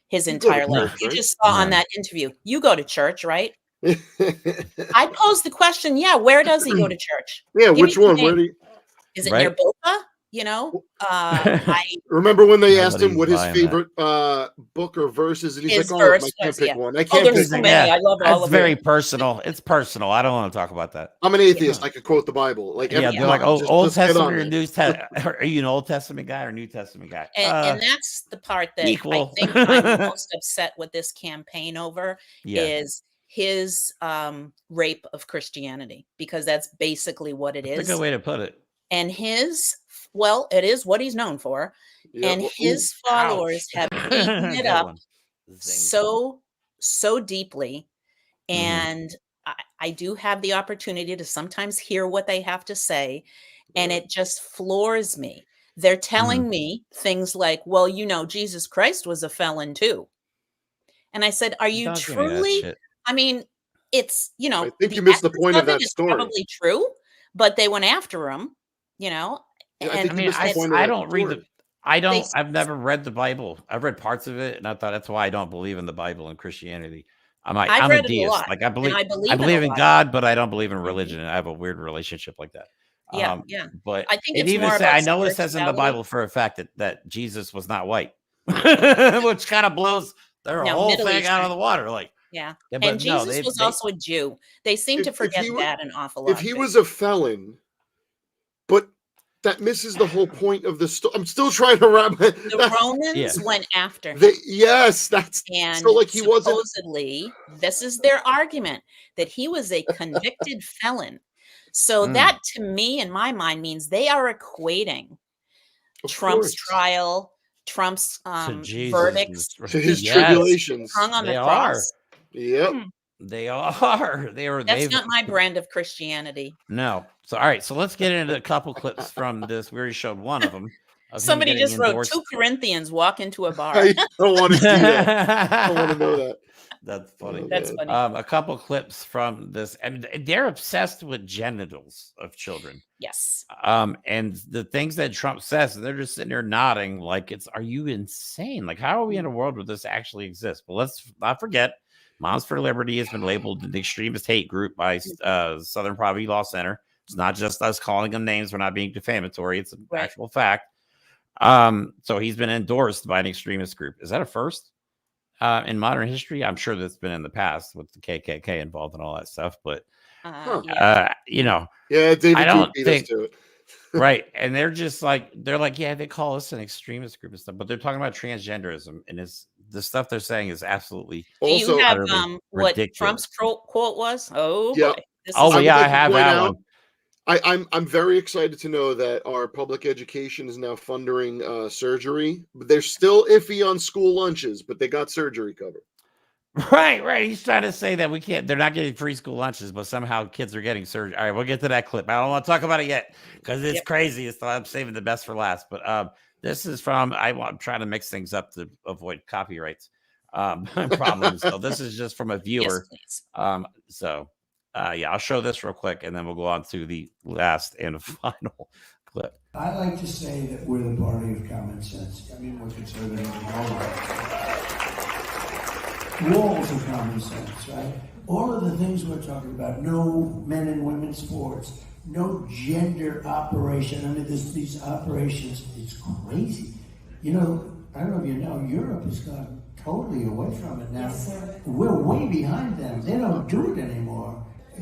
his entire life. You just saw on that interview, you go to church, right? I posed the question, where does he go to church? Yeah, which one? Where do you... Is it near Boca? I remember when they asked him what his favorite book or verse is, and he's like, "Oh, I can't pick one. I can't pick one." I love all of it. It's very personal. It's personal. I don't want to talk about that. I'm an atheist. I could quote the Bible. Like, they're like, Old Testament or New Testament. Are you an Old Testament guy or New Testament guy? And that's the part that I think I'm most upset with this campaign over is his rape of Christianity, because that's basically what it is. That's a good way to put it. And it is what he's known for. Yeah, and his followers have eaten it up so deeply. And I do have the opportunity to sometimes hear what they have to say. And it just floors me. They're telling me things like, well, Jesus Christ was a felon too. And I said, are you truly? I mean, it's, I think you missed the point of that story. Probably true, but they went after him. I don't read I've never read the Bible. I've read parts of it, and I thought that's why I don't believe in the Bible and Christianity. I'm a deist. Like I believe in God, but I don't believe in religion, and I have a weird relationship like that. But I think it even I know it says in the Bible for a fact that Jesus was not white, which kind of blows their whole thing out of the water. Like, and Jesus was also a Jew. They seem to forget that an awful lot. If he was a felon. But that misses the whole point of the story. I'm still trying to wrap it. The Romans went after him. That's and so like he supposedly, this is their argument, that he was a convicted felon. So that, to me, in my mind, means they are equating Trump's trial, Trump's verdicts, to his tribulations, hung on the cross. Yep. They are. That's not my brand of Christianity. No. So, all right. So let's get into a couple clips from this. We already showed one of them. Somebody just wrote 2 Corinthians walk into a bar. I don't want to see that. I don't want to know that. That's funny. That's funny. A couple clips from this, and they're obsessed with genitals of children. Yes. And the things that Trump says, they're just sitting there nodding like are you insane? Like, how are we in a world where this actually exists? But let's not forget, Moms for Liberty has been labeled an extremist hate group by Southern Poverty Law Center. It's not just us calling them names. We're not being defamatory. It's an actual fact. So he's been endorsed by an extremist group. Is that a first in modern history? I'm sure that's been in the past with the KKK involved and all that stuff, but you know, David I don't beat us think to it. right. And they're like, yeah, they call us an extremist group and stuff, but they're talking about transgenderism, and the stuff they're saying is absolutely Do you have what ridiculous. Trump's quote was? Oh Yeah. boy. I have that one. I'm very excited to know that our public education is now funding surgery, but they're still iffy on school lunches, but they got surgery covered. Right. He's trying to say that they're not getting free school lunches, but somehow kids are getting surgery. All right, we'll get to that clip. I don't want to talk about it yet because it's crazy. I'm saving the best for last. But this is from, I'm trying to mix things up to avoid copyrights problems. So this is just from a viewer. Yes, I'll show this real quick, and then we'll go on to the last and final clip. I like to say that we're the party of common sense. I mean, we're conservative and all that. Walls of common sense, right? All of the things we're talking about, no men and women sports, no gender operation. I mean, these operations, it's crazy. You know, I don't know if you know, Europe has gone totally away from it now. Yes, sir. We're way behind them. They don't do it anymore.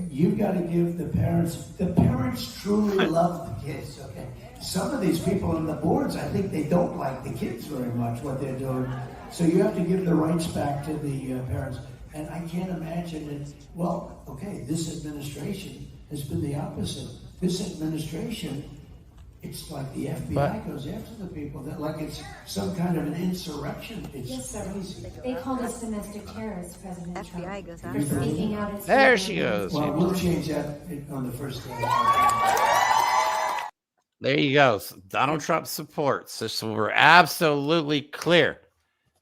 You've got to give the parents truly love the kids, okay? Some of these people on the boards, I think they don't like the kids very much, what they're doing. So you have to give the rights back to the parents. And I can't imagine it. Well, okay, this administration has been the opposite. This administration, it's like the FBI goes after the people. That like it's some kind of an insurrection. It's Yes, sir. crazy. They called us domestic terrorists, President Trump. FBI goes For after speaking out. and There speaking she out. goes. Well, we'll change that on the first day. There you go. So Donald Trump supports. So we're absolutely clear.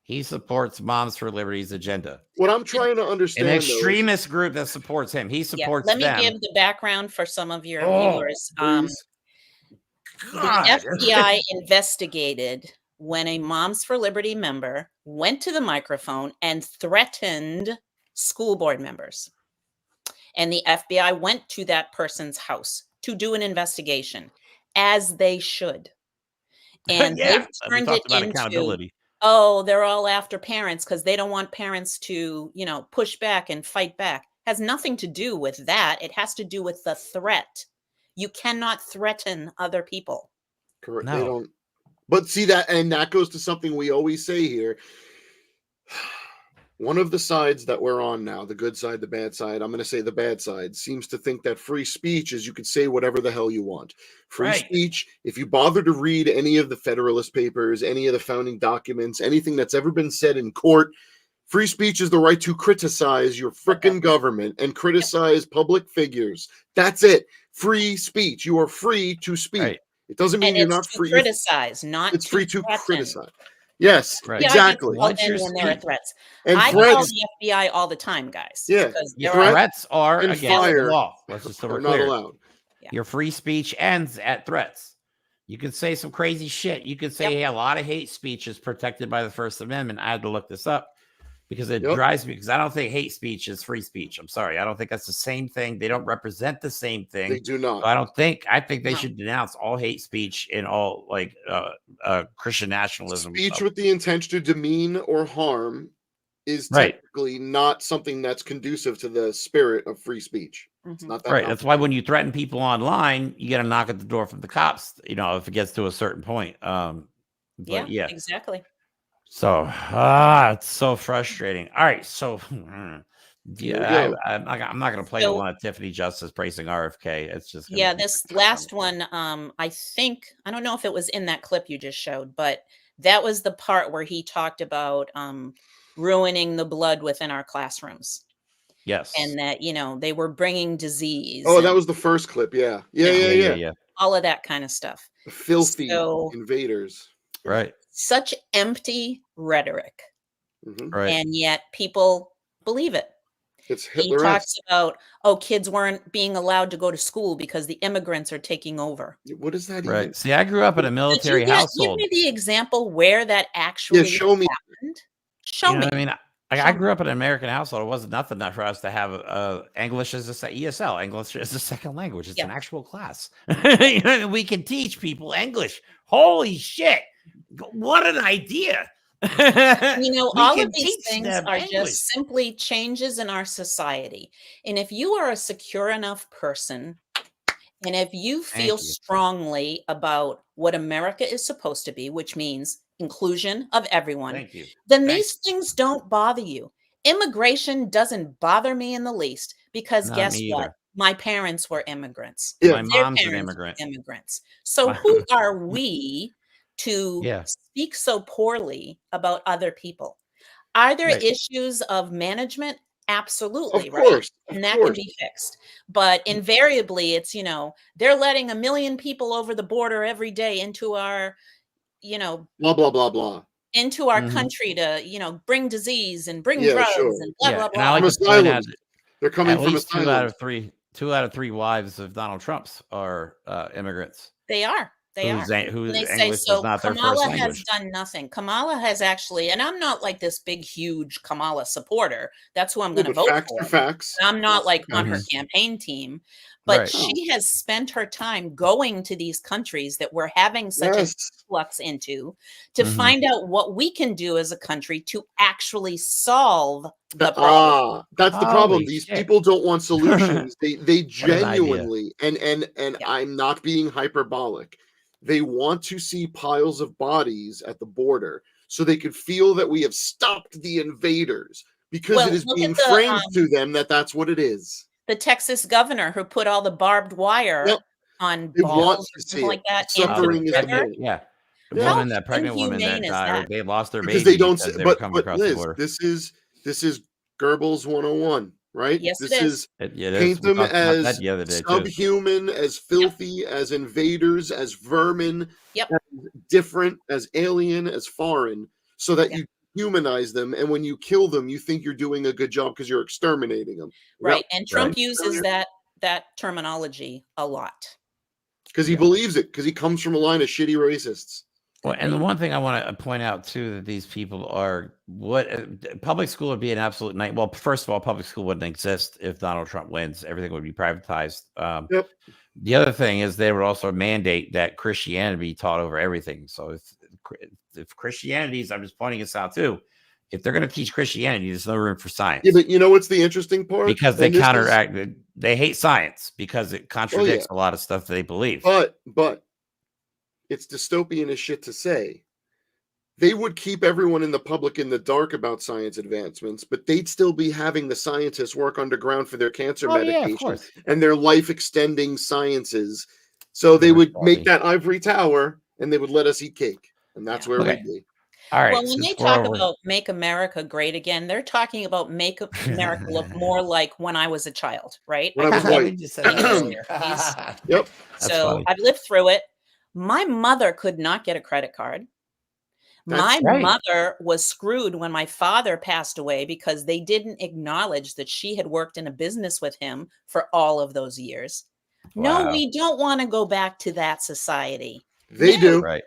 He supports Moms for Liberty's agenda. What I'm trying to understand, An extremist group that supports him. He supports Let me them. give the background for some of your viewers. please. The FBI investigated when a Moms for Liberty member went to the microphone and threatened school board members. And the FBI went to that person's house to do an investigation, as they should. And they've turned it into, oh, they're all after parents because they don't want parents to, push back and fight back. Has nothing to do with that. It has to do with the threat. You cannot threaten other people. Correct. No. They don't. But see that goes to something we always say here. One of the sides that we're on now, the good side, the bad side, I'm going to say the bad side, seems to think that free speech is you can say whatever the hell you want. Free speech, if you bother to read any of the Federalist Papers, any of the founding documents, anything that's ever been said in court, free speech is the right to criticize your frickin' government and criticize public figures. That's it. Free speech. You are free to speak. Right. It doesn't mean you're not free. Criticize, not it's free to threaten. criticize. Yes, Right. exactly. I get called in when there are threats. And I threats, call the FBI all the time, guys. Yeah, because Threats are and against fire the law. Let's just so are we're not clear. allowed. Your free speech ends at threats. You can say some crazy shit. You could say, hey, a lot of hate speech is protected by the First Amendment. I had to look this up because it drives me, because I don't think hate speech is free speech. I'm sorry. I don't think that's the same thing. They don't represent the same thing. They do not. So I think they should denounce all hate speech and all Christian nationalism. Speech with the intention to demean or harm is technically not something that's conducive to the spirit of free speech. It's not that. Right. That's why when you threaten people online, you get a knock at the door from the cops, if it gets to a certain point. Yeah, exactly. So, it's so frustrating. All right. So, I'm not going to play the one of Tiffany Justice praising RFK. It's just. This last one, I don't know if it was in that clip you just showed, but that was the part where he talked about ruining the blood within our classrooms. Yes. And that, they were bringing disease. Oh, that was the first clip. Yeah. All of that kind of stuff. The filthy invaders. Right. Such empty rhetoric. Mm-hmm. Right. And yet people believe it. It's He Hitler. talks about, oh, kids weren't being allowed to go to school because the immigrants are taking over. What is that? Right. See, I grew up in a military household. Give me the example where that actually show me. happened. Show You know me. what I mean? I grew up in an American household. It wasn't nothing for us to have English as ESL, English as a second language. It's an actual class. You know, we can teach people English. Holy shit. What an idea. You know, We all can of these teach things them are English. just simply changes in our society. And if you are a secure enough person, and if you feel strongly about what America is supposed to be, which means inclusion of everyone, then these things don't bother you. Immigration doesn't bother me in the least because Not guess me what? either. My parents were immigrants. My Their mom's an parents were immigrant. immigrants. So who are we to Yeah. speak so poorly about other people? Are there Right. issues of management? Absolutely, Of right? course, And that can be fixed. But invariably, it's, you know, they're letting 1 million people over the border every day into our, you know, Blah blah blah blah. into our country to, you know, bring disease and bring Yeah, drugs sure. and blah blah And blah. I like From to point out asylums. They're coming at from least asylums. two out of three wives of Donald Trump's are immigrants. They are. They are. Whose And they say, English is so not their first Kamala has language. done nothing. Kamala has actually, and I'm not like this big, huge Kamala supporter. That's who I'm going to vote facts for. are facts. And I'm not like on her Mhm. campaign team, but Right. she has spent her time going to these countries that we're having such an influx into to Mhm. find out what we can do as a country to actually solve the problem. That's the problem. Holy These shit. people don't want solutions. They What an idea. genuinely, and I'm not being hyperbolic. They want to see piles of bodies at the border so they could feel that we have stopped the invaders because Well, it is look being at the, framed to them that that's what it is. the Texas governor who put all the barbed wire Yep. on They want balls to or see something it. like that Suffering into is the the river. point. Yeah. How That pregnant woman that inhumane is died, that? they lost their Because baby they don't because say, they were but coming across the Liz, border. this is Goebbels 101, right? Yes, This it is is. It is. paint We them talked about that as the other day, too. subhuman, as filthy, as invaders, as vermin, Yep. as different, as alien, as foreign, so that you humanize them. And when you kill them, you think you're doing a good job because you're exterminating them. Right. And Trump uses that terminology a lot. because he believes it, because he comes from a line of shitty racists. Well, and the one thing I want to point out too, that these people are public school would be an absolute night. Well, first of all, public school wouldn't exist if Donald Trump wins. Everything would be privatized. Yep. The other thing is they would also mandate that Christianity be taught over everything. So if Christianity's, I'm just pointing this out too, if they're going to teach Christianity, there's no room for science. Yeah, but you know what's the interesting part? Because they And this is- counteract, they hate science because it contradicts a lot of stuff they believe. But it's dystopian as shit to say. They would keep everyone in the public in the dark about science advancements, but they'd still be having the scientists work underground for their cancer medication and their life-extending sciences. So they would make that ivory tower and they would let us eat cake. And that's where we'd be. All right. Well, when they talk about make America great again, they're talking about make America look more like when I was a child, right? When I was white. Yep. So I've lived through it. My mother could not get a credit card. My mother was screwed when my father passed away because they didn't acknowledge that she had worked in a business with him for all of those years. No, we don't want to go back to that society. They do. Right.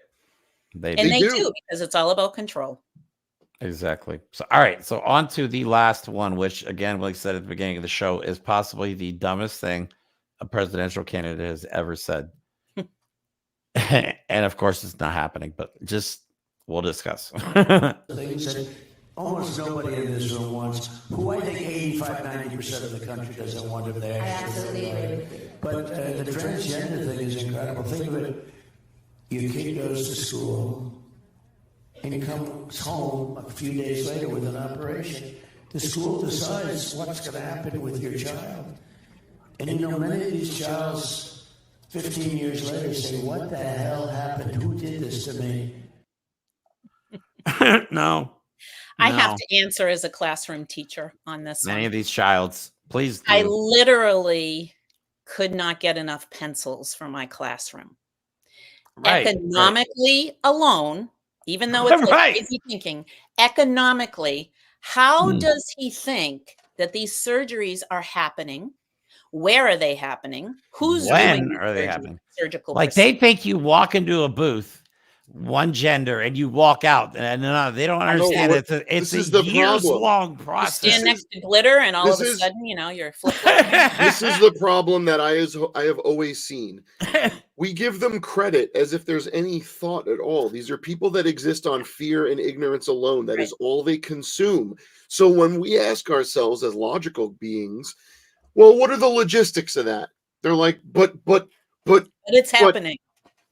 They do because it's all about control. Exactly. So, all right. So on to the last one, which again, like I said at the beginning of the show, is possibly the dumbest thing a presidential candidate has ever said. And of course, it's not happening, but we'll discuss. Things that almost nobody in this room wants, who I think 85–90% of the country doesn't want if they actually agree. But the transgender thing is incredible. Think of it. Your kid goes to school and comes home a few days later with an operation. The school decides what's going to happen with your child. And you know, many of these childs 15 years later say, what the hell happened? Who did this to me? No. I have to answer as a classroom teacher on this Many one. of these childs, please do. I literally could not get enough pencils for my classroom. Economically alone, even though it's like crazy thinking, economically, How does he think that these surgeries are happening? Where are they happening? Who's doing When the are they happening? surgical Like they think you walk into a booth, one gender, and you walk out, and no, they don't understand what- it's this a is the years problem. long You process. stand next to glitter, and all of a this is- sudden, you know, you're flip-flopping. This is the problem that I have always seen. We give them credit as if there's any thought at all. These are people that exist on fear and ignorance alone. That is all they consume. So when we ask ourselves as logical beings, well, what are the logistics of that? They're like, but it's happening.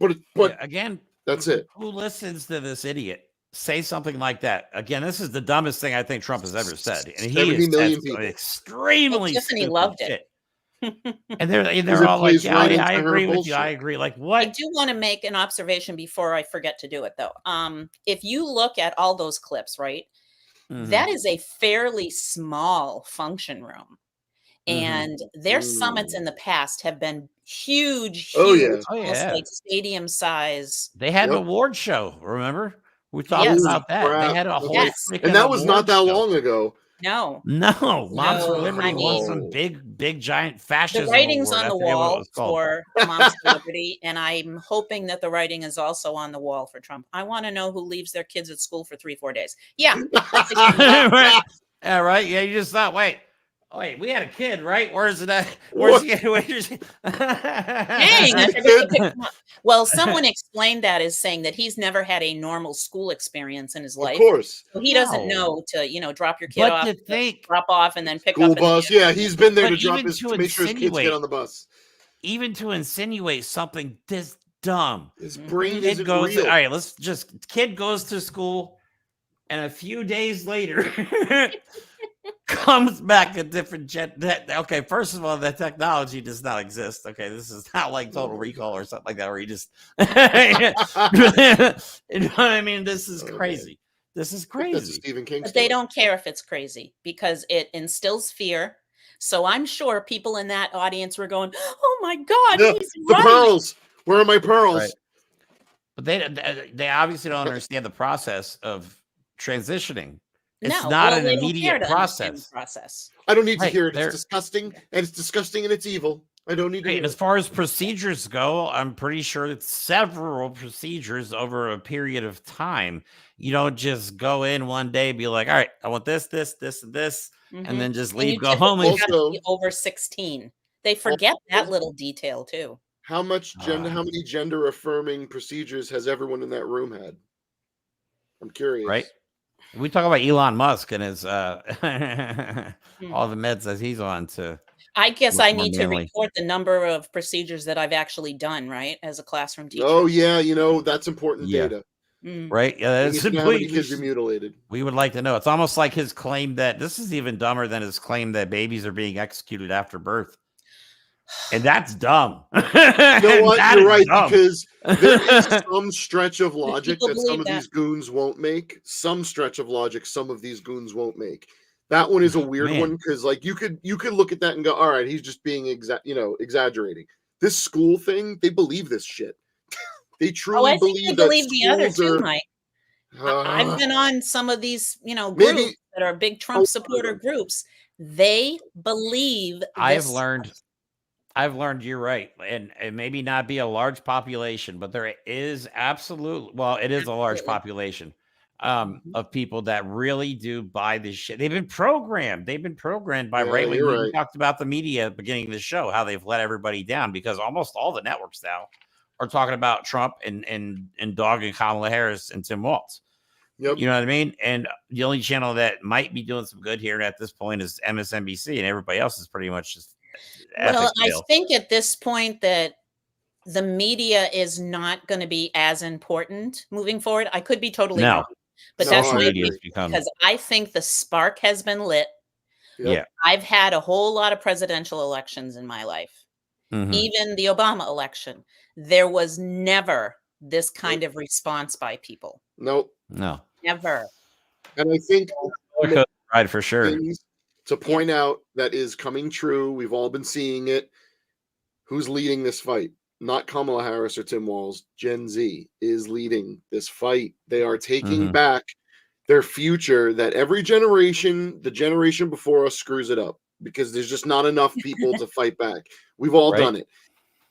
But Yeah, again, that's it. Who listens to this idiot say something like that? Again, this is the dumbest thing I think Trump has ever said, and he 70 has million said people. extremely Tiffany stupid loved it. shit. And they're it all like, plays yeah, right I into her agree with you. bullshit. I agree. Like what? I do want to make an observation before I forget to do it, though. If you look at all those clips, right, that is a fairly small function room. And their summits in the past have been huge, Oh, huge, yeah. almost like stadium size. They had an Yep. award show. Remember? We talked Yes. about that. Crap. They had a whole Yes. freaking And that was not award that show. long ago. No, No, Moms for No, Liberty I won mean- some big giant the fascism writing's award. on I the forget what it wall was called. for Moms for Liberty, and I'm hoping that the writing is also on the wall for Trump. I want to know who leaves their kids at school for 3-4 days. Yeah, Right. Yeah, right. Yeah, you just thought, wait, we had a kid, right? Where's it at? Where's he? Where's he? dang, I forgot to pick him up. Well, someone explained that as saying that he's never had a normal school experience in his life. Of course. So he doesn't No. know to, you know, drop your kid But off, to think, drop off, and then pick School up. bus. Yeah, he's been there But to drop even his to to make sure his kids get insinuate- on the bus. even to insinuate something this dumb, His brain kid isn't goes. real. All right, kid goes to school, and a few days later comes back a different jet. Okay, first of all, that technology does not exist. Okay, this is not like Total Recall or something like that, where you just, you know what I mean? This is crazy. This is I think that's a crazy. Stephen King But story. they don't care if it's crazy because it instills fear. So I'm sure people in that audience were going, "Oh my God, he's The right." pearls. Where are my pearls? Right. But they obviously don't understand the process of transitioning. It's No, not well, an they don't care immediate to understand the process. process. I don't need to Right, hear it. they're- It's disgusting, and it's disgusting, and it's evil. I don't need to Right, hear and as it. far as procedures go, I'm pretty sure it's several procedures over a period of time. You don't just go in one day, be like, all right, I want this, this, this, and this, and then just And leave, you go home. typically And have to be over 16. They forget that little detail too. How many gender affirming procedures has everyone in that room had? I'm curious. right? We talk about Elon Musk and his all the meds that he's on to. I guess look I more need to manly. report the number of procedures that I've actually done, right, as a classroom teacher. Oh yeah, that's important Yeah. data. Right? Yeah, We that's need to know how many kids are mutilated. We would like to know. It's almost like his claim that this is even dumber than his claim that babies are being executed after birth. And that's dumb. You know what? That You're is right, dumb. because there is some stretch of logic People that some believe of that. these goons won't make. Some stretch of logic some of these goons won't make. That one is a weird Man. one because, like, you could look at that and go, "All right, he's just being exaggerating." This school thing, they believe this shit. They Oh, truly I think believe they that believe the other schools too, are- Mike. I've been on some of these, groups Maybe- that are big Trump supporter groups. They believe I've this learned you're right. And it maybe not be a large population, but there is it is a large Absolutely. population of people that really do buy this shit. They've been programmed. By Yeah, right wing. you're We right. talked about the media at the beginning of the show, how they've let everybody down because almost all the networks now are talking about Trump and dogging Kamala Harris and Tim Walz. Yep. You know what I mean? And the only channel that might be doing some good here at this point is MSNBC, and everybody else is pretty much just Well, epic I fail. think at this point that the media is not going to be as important moving forward. I could be totally No. wrong, but No, that's I my agree. Media's opinion become because I think the spark has been lit. Yep. yeah. I've had a whole lot of presidential elections in my life. Mhm. Even the Obama election, there was never this kind of response by people. Nope. No. Never. And I think Right, for sure. things to point out that is coming true. We've all been seeing it. Who's leading this fight? Not Kamala Harris or Tim Walz. Gen Z is leading this fight. They are taking Mhm. back their future, that every generation, the generation before us, screws it up because there's just not enough people to fight back. We've all done it.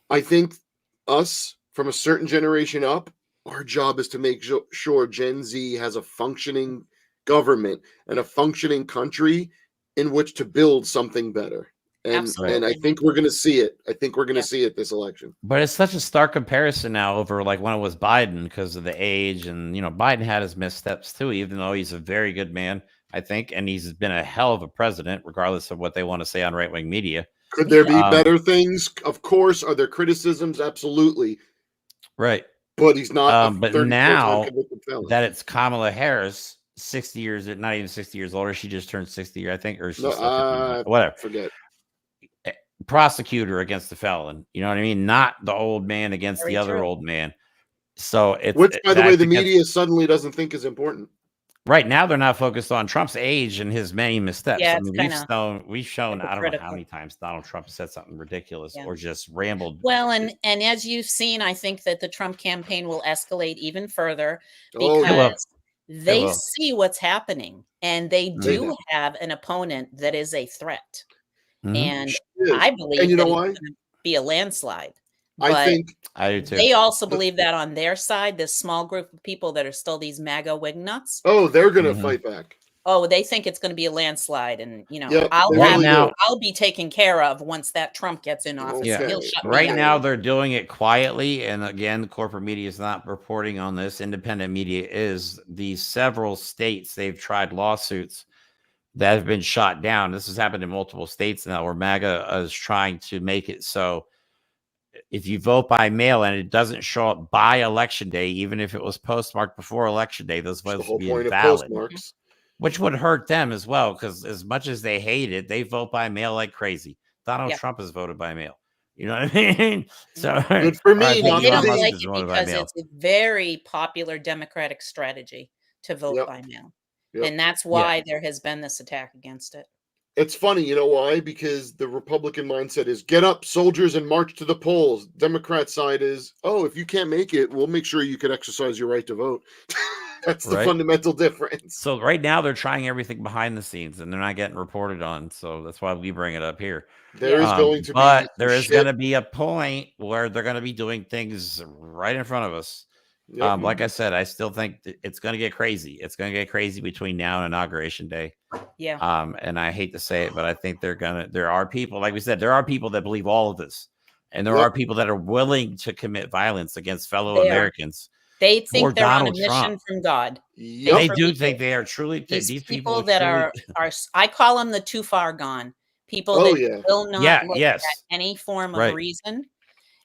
I think us from a certain generation up, our job is to make sure Gen Z has a functioning government and a functioning country in which to build something better. And I think we're going to see it. I think we're going to see it this election. But it's such a stark comparison now over like when it was Biden because of the age, and Biden had his missteps too, even though he's a very good man, I think, and he's been a hell of a president, regardless of what they want to say on right-wing media. Could there be better things? Of course. Are there criticisms? Absolutely. Right. But he's not. But now that it's Kamala Harris, 60 years, not even 60 years older, she just turned 60, I think, or she's whatever. Forget. Prosecutor against the felon, you know what I mean? Not the old man against the other old man. So it's which, by the way, the media suddenly doesn't think is important. Right now, they're not focused on Trump's age and his many missteps. Yeah, I mean, we've shown I don't know how many times Donald Trump said something ridiculous or just rambled. Well, and as you've seen, I think that the Trump campaign will escalate even further because they see what's happening, and they do have an opponent that is a threat. And I believe and you know that why? it's going to be a landslide. I think I do too. They also believe that on their side, this small group of people that are still these MAGA wig nuts. Oh, they're going to fight back. Oh, they think it's going to be a landslide, and Yep, I'll be taken care of once that Trump gets in office. Yeah. He'll shut me Right down. now, they're doing it quietly, and again, the corporate media is not reporting on this. Independent media is. These several states, they've tried lawsuits that have been shot down. This has happened in multiple states now, where MAGA is trying to make it so if you vote by mail and it doesn't show up by election day, even if it was postmarked before election day, those votes would be invalid, which would hurt them as well. Because as much as they hate it, they vote by mail like crazy. Donald Trump has voted by mail. You know what I mean? So good for me. They don't like it because it's a very popular Democratic strategy to vote by mail. And that's why there has been this attack against it. It's funny, you know why? Because the Republican mindset is get up, soldiers, and march to the polls. Democrat side is, oh, if you can't make it, we'll make sure you can exercise your right to vote. That's the fundamental difference. So right now they're trying everything behind the scenes, and they're not getting reported on. So that's why we bring it up here. There is going to but there is going to be a point where they're going to be doing things right in front of us. Like I said, I still think it's going to get crazy. It's going to get crazy between now and Inauguration Day. Yeah. And I hate to say it, but I think there are people, like we said, there are people that believe all of this. And there are people that are willing to commit violence against fellow Americans. They think they're on a mission from God. They do think they are truly these people that are I call them the too far gone. People that will not look at any form of reason.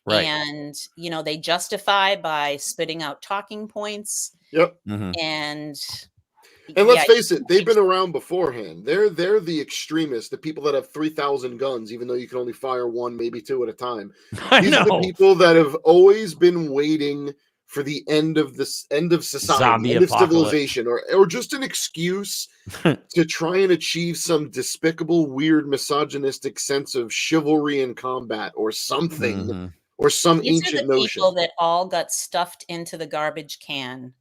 And, they justify by spitting out talking points. Yep. And let's face it, they've been around beforehand. They're the extremists, the people that have 3,000 guns, even though you can only fire one, maybe two at a time. These are the people that have always been waiting for the end of society, end of civilization, or just an excuse to try and achieve some despicable, weird, misogynistic sense of chivalry in combat or something. Or some ancient notion. People that all got stuffed into the garbage can,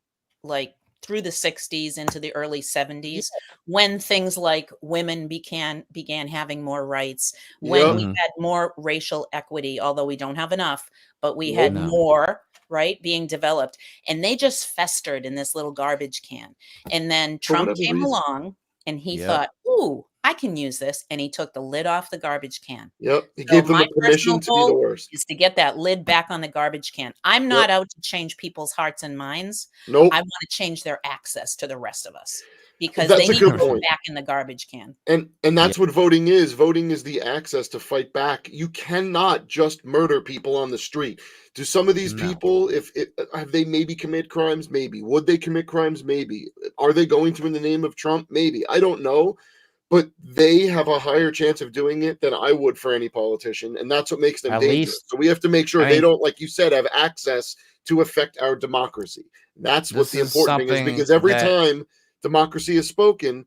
like through the 60s into the early 70s, when things like women began having more rights, when we had more racial equity, although we don't have enough, but we had more, being developed. And they just festered in this little garbage can. And then Trump came along and he thought, ooh, I can use this. And he took the lid off the garbage can. Yep. He gave them the permission to be the worst. Is to get that lid back on the garbage can. I'm not out to change people's hearts and minds. Nope. I want to change their access to the rest of us because they need to put back in the garbage can. And that's what voting is. Voting is the access to fight back. You cannot just murder people on the street. Do some of these people, have they maybe commit crimes? Maybe. Would they commit crimes? Maybe. Are they going to in the name of Trump? Maybe. I don't know. But they have a higher chance of doing it than I would for any politician. And that's what makes them dangerous. So we have to make sure they don't, like you said, have access to affect our democracy. That's what the important thing is, because every time democracy is spoken,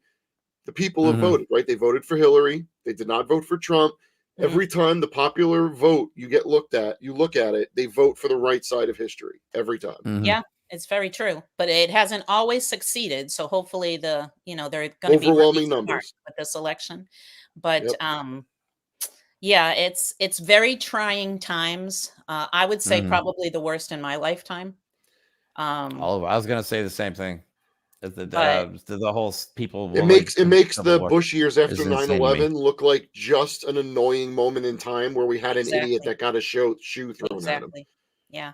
the people have voted, right? They voted for Hillary. They did not vote for Trump. Every time the popular vote you look at it, they vote for the right side of history every time. Yeah. It's very true, but it hasn't always succeeded. So hopefully they're going to be Overwhelming really smart numbers. with this election. But yeah, it's very trying times. I would say probably the worst in my lifetime. I was gonna say the same thing. The whole people. It makes the War Bush years after is insane to me. 9/11 look like just an annoying moment in time where we had an idiot that got a shoe thrown at him. Yeah.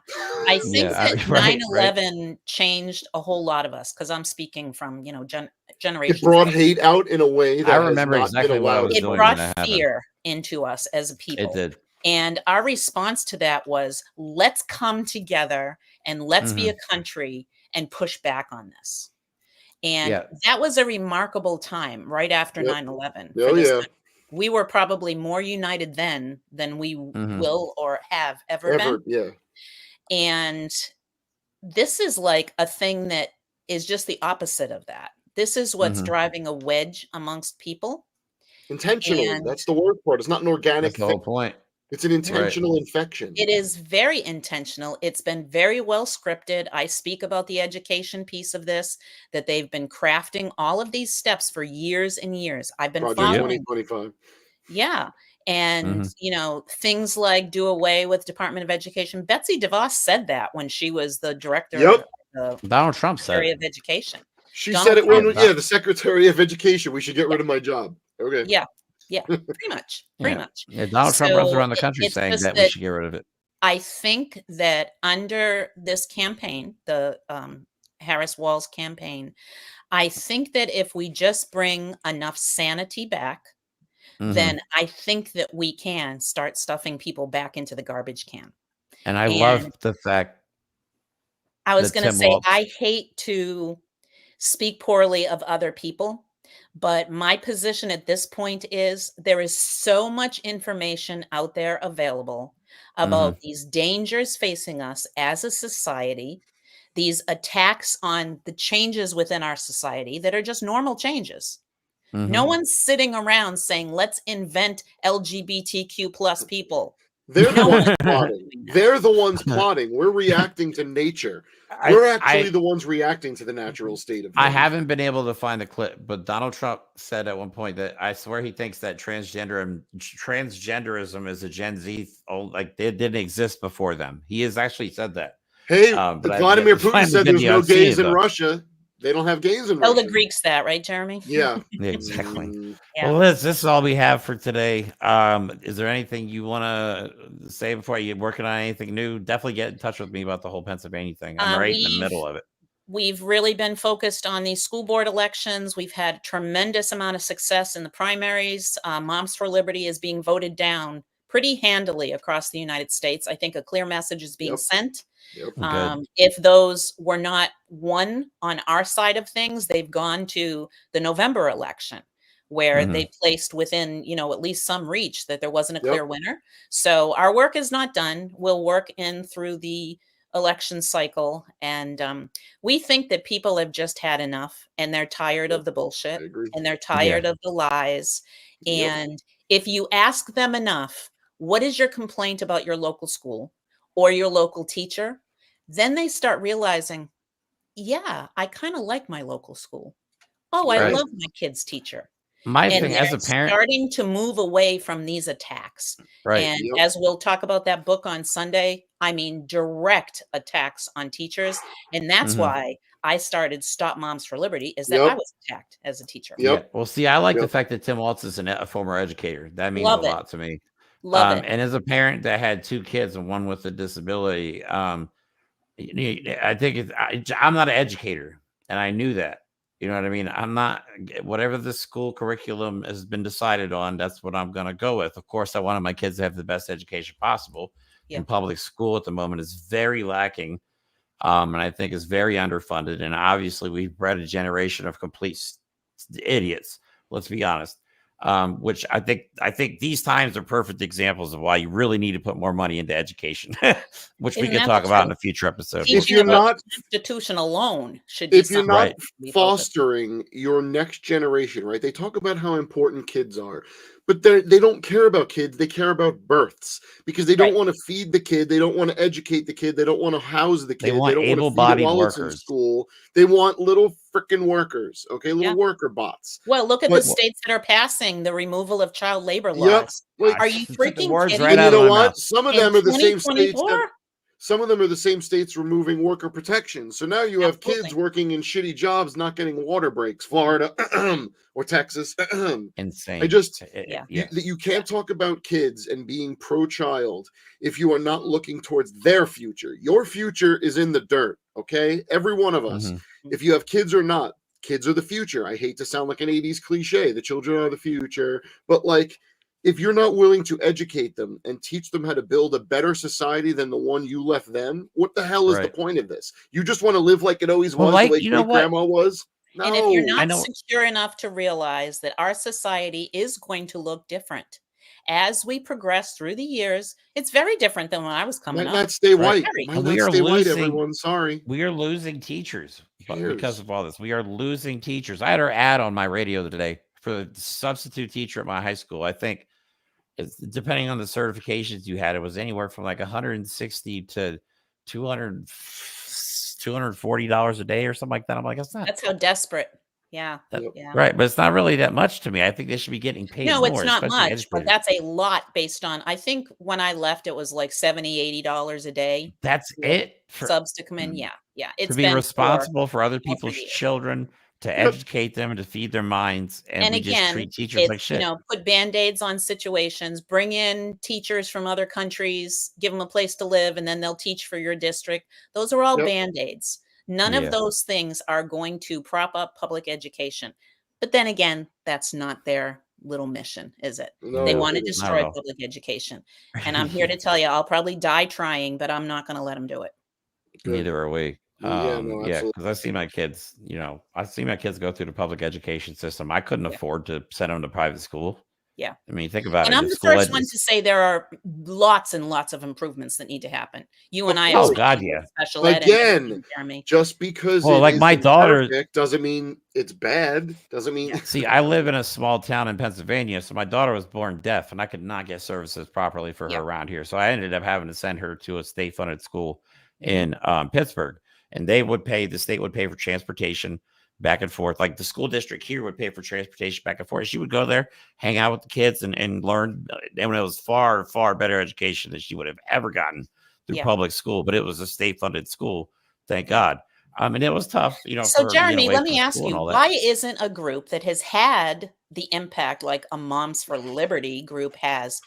I think that 9/11 changed a whole lot of us, because I'm speaking from, generations. It brought hate out in a way that I remember exactly what I was it doing. brought when that fear into us as a people. It did. And our response to that was, let's come together and let's be a country and push back on this. And that was a remarkable time right after 9/11. Oh, yeah. We were probably more united then than we will or have ever been. Yeah. And this is like a thing that is just the opposite of that. This is what's driving a wedge amongst people. Intentionally. That's the word for it. It's not an organic That's the whole point. It's an intentional infection. It is very intentional. It's been very well scripted. I speak about the education piece of this, that they've been crafting all of these steps for years and years. I've been following. 2025. Yeah. And, things like do away with Department of Education. Betsy DeVos said that when she was the director of the Donald Trump said Secretary of Education. She said it when, the Secretary of Education, we should get rid of my job. Okay. Yeah. Yeah, pretty much. Yeah, Donald Trump runs around the country saying that we should get rid of it. I think that under this campaign, the Harris-Walz campaign, I think that if we just bring enough sanity back, then I think that we can start stuffing people back into the garbage can. And I love the fact. I was going to say, I hate to speak poorly of other people, but my position at this point is there is so much information out there available about these dangers facing us as a society, these attacks on the changes within our society that are just normal changes. No one's sitting around saying, let's invent LGBTQ plus people. They're the ones plotting. They're the ones plotting. We're reacting to nature. We're actually the ones reacting to the natural state of things. I haven't been able to find the clip, but Donald Trump said at one point that I swear he thinks that transgenderism is a Gen Z, like they didn't exist before them. He has actually said that. Hey, Vladimir Putin said there's no gays in Russia. They don't have gays in Russia. Tell the Greeks that, right, Jeremy? Yeah. Exactly. Well, this is all we have for today. Is there anything you want to say before you're working on anything new? Definitely get in touch with me about the whole Pennsylvania thing. I'm right in the middle of it. We've really been focused on these school board elections. We've had a tremendous amount of success in the primaries. Moms for Liberty is being voted down pretty handily across the United States. I think a clear message is being sent. If those were not won on our side of things, they've gone to the November election, where they placed within, at least some reach that there wasn't a clear winner. So our work is not done. We'll work in through the election cycle. And we think that people have just had enough, and they're tired of the bullshit, and they're tired of the lies. And if you ask them enough, what is your complaint about your local school or your local teacher? Then they start realizing, yeah, I kind of like my local school. Oh, I love my kid's teacher. My thing as a parent, starting to move away from these attacks. And as we'll talk about that book on Sunday, I mean, direct attacks on teachers. And that's why I started Stop Moms for Liberty, is that I was attacked as a teacher. Well, see, I like the fact that Tim Waltz is a former educator. That means a lot to me. Love it. And as a parent that had 2 kids and one with a disability, I think I'm not an educator, and I knew that. You know what I mean? I'm not, whatever the school curriculum has been decided on, that's what I'm going to go with. Of course, I wanted my kids to have the best education possible. And public school at the moment is very lacking, and I think is very underfunded. And obviously, we've bred a generation of complete idiots. Let's be honest. Which I think these times are perfect examples of why you really need to put more money into education, which we can talk about in a future episode. If you're not institution alone, should be if you're not fostering your next generation, right? They talk about how important kids are, But they don't care about kids. They care about births because they don't want to feed the kid. They don't want to educate the kid. They don't want to house the kid. They want don't want to feed it able-bodied while it's in workers. school. They want little freaking workers. Okay, little worker bots. Well, look at the But- states that are passing the removal of child labor laws. Like, Are you took the freaking words kidding right and me? you out of know my what? mouth. Some of In them are the same states. 2024? Some of them are the same states removing worker protection. So now you have kids Absolutely. working in shitty jobs, not getting water breaks. Florida or Texas. Insane. I just Yeah. you can't talk about kids and being pro-child if you are not looking towards their future. Your future is in the dirt, okay? Every one of us. If you have kids or not, kids are the future. I hate to sound like an 80s cliche, the children are the future, but like if you're not willing to educate them and teach them how to build a better society than the one you left them, what the hell is the point of this? You just want to live like it always Well, was, like, the way you know great what? grandma was? No. And if you're not secure enough to realize that our society is going to look different as we progress through the years, it's very different than when I was coming Might up. not stay white. Very. Might We not are stay white, losing- everyone. Sorry. We are losing teachers Cheers. because of all this. We are losing teachers. I had her ad on my radio today for the substitute teacher at my high school. I think it's depending on the certifications you had, it was anywhere from like 160 to 200, $240 a day or something like that. I'm like, That's how desperate. Yeah. Yeah. Right, but it's not really that much to me. I think they should be getting paid No, more. it's not especially much, but educators. that's a lot based on, I think when I left, it was like $70, $80 a day. That's it for Subs to come in. Yeah. Yeah. to It's be been responsible for other multiple people's years. children, to educate them and to feed their minds, and we just again, treat teachers like it's, shit. put band-aids on situations, bring in teachers from other countries, give them a place to live, and then they'll teach for your district. Those are all band-aids. None Yeah. of those things are going to prop up public education. But then again, that's not their little mission, is it? No, They want to it is. Not at destroy all. public education. And I'm here to tell you, I'll probably die trying, but I'm not going to let them do it. Neither are we. Yeah, no, Yeah, absolutely. because I see my kids, I see my kids go through the public education system. I couldn't afford to send them to private school. Yeah. I mean, think about And it. I'm the school first ed one is- to say there are lots and lots of improvements that need to happen. You and I Oh, have God, seen yeah. special ed Again, and Jeremy. just because Well, it like my isn't daughter- perfect doesn't mean it's bad. Doesn't mean See, I live in a small town in Pennsylvania, so my daughter was born deaf, and I could not get services properly for her around here. So I ended up having to send her to a state-funded school in Pittsburgh, and the state would pay for transportation back and forth. Like the school district here would pay for transportation back and forth. She would go there, hang out with the kids, and learn. And it was far, far better education than she would have ever gotten through public school. But it was a state-funded school, thank God. And it was tough, So, for her to get Jeremy, away let from me ask school and you, all that. why isn't a group that has had the impact like a Moms for Liberty group has,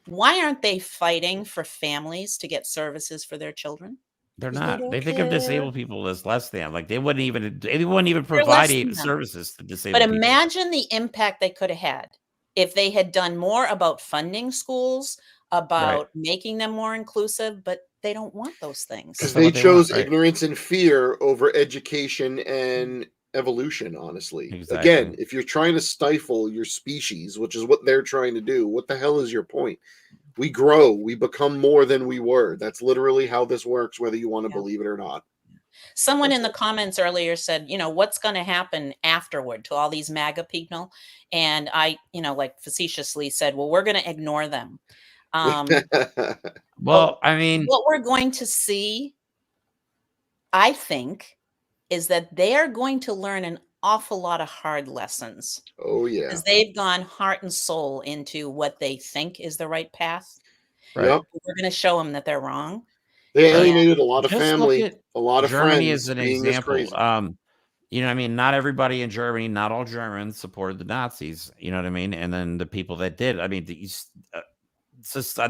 why aren't they fighting for families to get services for their children? They're 'Cause they not. don't They think of care. disabled people as less than. Like they wouldn't even They're provide less than them. services to disabled But people. imagine the impact they could have had if they had done more about funding schools, about making them more inclusive, but they don't want those things. because not they what they chose want, right. ignorance and fear over education and evolution. Honestly, Exactly. again, if you're trying to stifle your species, which is what they're trying to do, what the hell is your point? We grow, we become more than we were. That's literally how this works, whether you want to believe it or not. Someone in the comments earlier said, what's going to happen afterward to all these MAGA people? And I, like facetiously said, well, we're going to ignore them. Well, I mean, What we're going to see, I think, is that they are going to learn an awful lot of hard lessons. Oh yeah, Because they've gone heart and soul into what they think is the right path. Yep. We're going to show them that they're wrong. They alienated a lot of just look family, at a lot of Germany friends. is an being this example. crazy. I mean, not everybody in Germany, not all Germans supported the Nazis. You know what I mean? And then the people that did, I mean,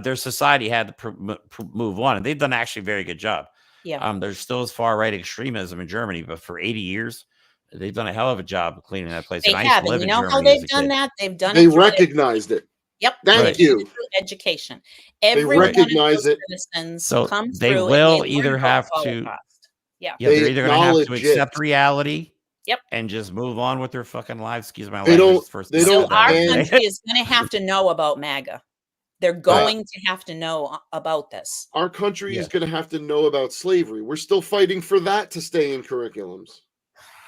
their society had to move on, and they've done actually a very good job. Yeah. There's still as far right extremism in Germany, but for 80 years, they've done a hell of a job of cleaning that place. They And I used have. to live And in you know how Germany as they've a done kid. that? They've done They it through recognized it. Yep. Thank they you. did it through education. Every recognize one of it. those citizens So come they through and will learn either about have to, Holocaust. Yeah. yeah, They they're either going to have to acknowledge it. accept reality, Yep. and just move on with their fucking lives. Excuse my They language. don't- it's the first they time I don't said So that our today. country is going to have to know about MAGA. They're going to have to know about this. Our country Yeah. is going to have to know about slavery. We're still fighting for that to stay in curriculums.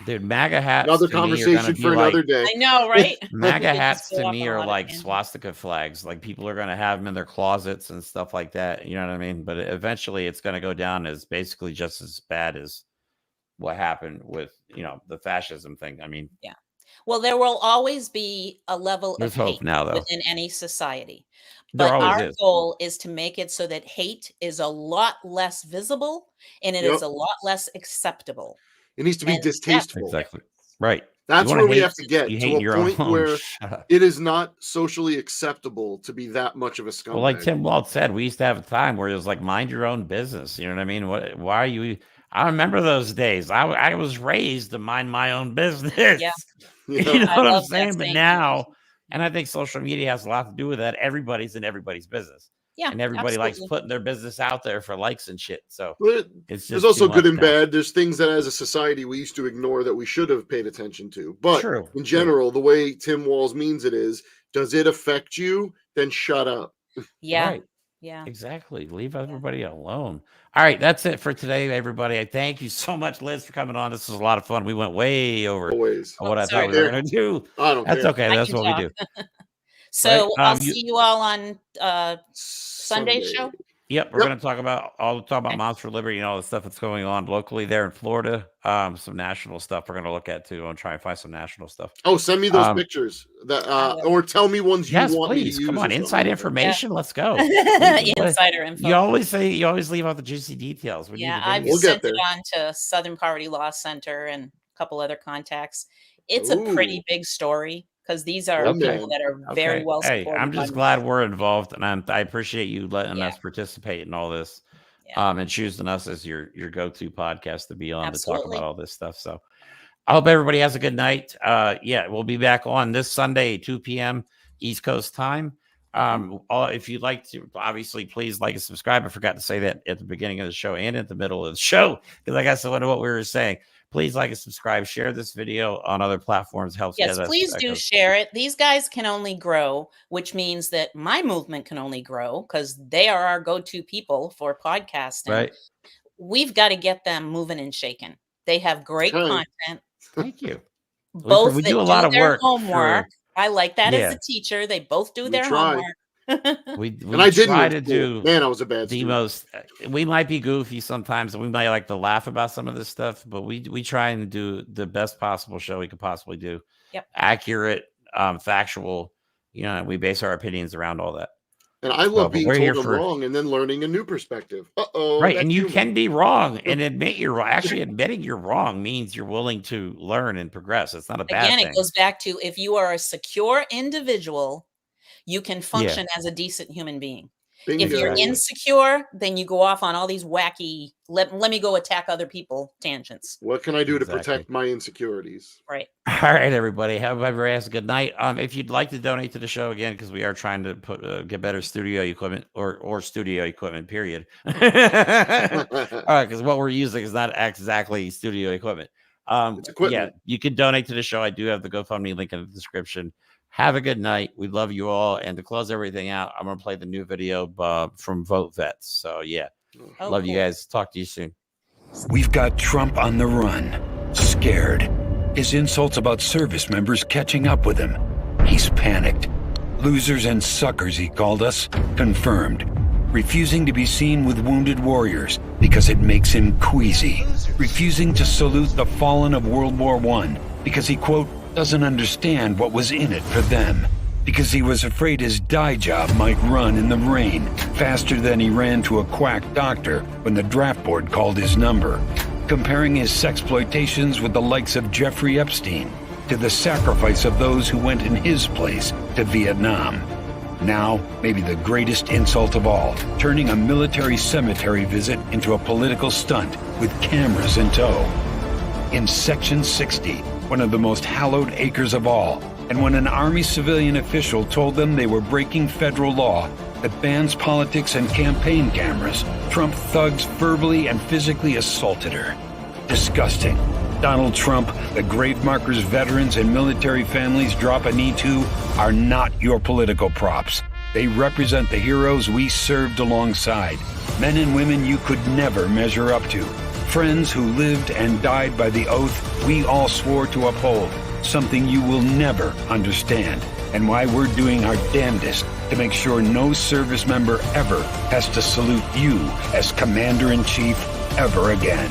Dude, MAGA hats. Another to me are gonna conversation be for like, another day. I know, right? MAGA They hats just go to off me on a are lot of like tangents. swastika flags. Like people are going to have them in their closets and stuff like that. You know what I mean? But eventually it's going to go down as basically just as bad as what happened with, the fascism thing. I mean, Yeah. Well, there will always be a level there's of hate hope now, though. within any society. There But always our is. goal is to make it so that hate is a lot less visible and it is Yep. a lot less acceptable. It needs to be And that's distasteful. Exactly. Right. That's wanna where we hate- have to get you to hate a your own point home. where Shut up. it is not socially acceptable to be that much of a scumbag. Well, like Tim Walt said, we used to have a time where it was like, mind your own business. You know what I mean? Why are you? I remember those days. I was raised to mind my own business. Yeah. You know I what I'm love that saying? But saying. now, and I think social media has a lot to do with that. Everybody's in everybody's business. Yeah, And everybody likes absolutely. putting their business out there for likes and shit. So But it's there's just also too good much and now. bad. There's things that as a society we used to ignore that we should have paid attention to. But True, in true. general, the way Tim Walls means it is, does it affect you? Then shut up. Yeah. Right. Yeah. Exactly. Leave everybody alone. All right. That's it for today, everybody. I thank you so much, Liz, for coming on. This was a lot of fun. We went way over Always. what I sorry. thought we were going to do. I don't That's care. okay. I That's can what we talk. do. So Right? I'll see you all on Sunday's Sunday. show. Yep, we're Yep. going to talk about Moms for Liberty and all the stuff that's going on locally there in Florida. Some national stuff we're going to look at too. And try and find some national stuff. Oh, send me those Um, pictures that I will. or tell me ones Yes, you want me to please. use. Come or on, something inside like that. information. Let's go. Insider info. You always leave out the juicy details. We need Yeah, to bring I've We'll this- get sent it there. on to Southern Poverty Law Center and a couple other contacts. It's a pretty Ooh. big story because these are Okay. people that are very Okay. well Hey, supported. I'm by just me. glad we're involved, and I appreciate you letting Yeah. us participate in all this, Yeah. and choosing us as your go-to podcast to be on to talk Absolutely. about all this stuff. So I hope everybody has a good night. Yeah, we'll be back on this Sunday, 2 p.m. East Coast time. If you'd like to, obviously, please like and subscribe. I forgot to say that at the beginning of the show and at the middle of the show because I got so into what we were saying. Please like and subscribe. Share this video on other platforms. Helps Yes, get us please do echoes. share it. These guys can only grow, which means that my movement can only grow because they are our go-to people for podcasting. Right. We've got to get them moving and shaking. They have great Okay. content. Thank you. Both we that do a lot of their work homework. I like that Yeah. as a teacher. They both do We their try. homework. We And I didn't try in to school. do Man, I was a bad the student. most. We might be goofy sometimes, and we might like to laugh about some of this stuff, but we try and do the best possible show we could possibly do. Yep. Accurate, factual. We base our opinions around all that. And I Well, love but being we're here told I'm for- wrong and then learning a new perspective. Uh-oh. Right, that's and you human. can be wrong and admit you're wrong. Actually, admitting you're wrong means you're willing to learn and progress. It's not a bad Again, thing. it goes back to if you are a secure individual, you can function as a decent human being. Bingo. If you're insecure, then you go off on all these wacky, let me go attack other people tangents. What can I do to Exactly. protect my insecurities? Right. All right, everybody. Have everybody has a good night. If you'd like to donate to the show again, because we are trying to get better studio equipment or studio equipment, period. All right, because what we're using is not exactly studio equipment. It's equipment. Yeah, you can donate to the show. I do have the GoFundMe link in the description. Have a good night. We love you all. And to close everything out, I'm gonna play the new video from Vote Vets. So yeah, Oh, love you cool. guys. Talk to you soon. We've got Trump on the run, scared. His insults about service members catching up with him. He's panicked. Losers and suckers, he called us, confirmed. Refusing to be seen with wounded warriors because it makes him queasy. Refusing to salute the fallen of World War I because he, quote, doesn't understand what was in it for them. Because he was afraid his dye job might run in the rain faster than he ran to a quack doctor when the draft board called his number. Comparing his sexploitations with the likes of Jeffrey Epstein to the sacrifice of those who went in his place to Vietnam. Now, maybe the greatest insult of all, turning a military cemetery visit into a political stunt with cameras in tow. In Section 60, one of the most hallowed acres of all, and when an Army civilian official told them they were breaking federal law that bans politics and campaign cameras, Trump thugs verbally and physically assaulted her. Disgusting. Donald Trump, the grave markers veterans and military families drop a knee to, are not your political props. They represent the heroes we served alongside, men and women you could never measure up to. Friends who lived and died by the oath we all swore to uphold, something you will never understand, and why we're doing our damnedest to make sure no service member ever has to salute you as Commander-in-Chief ever again.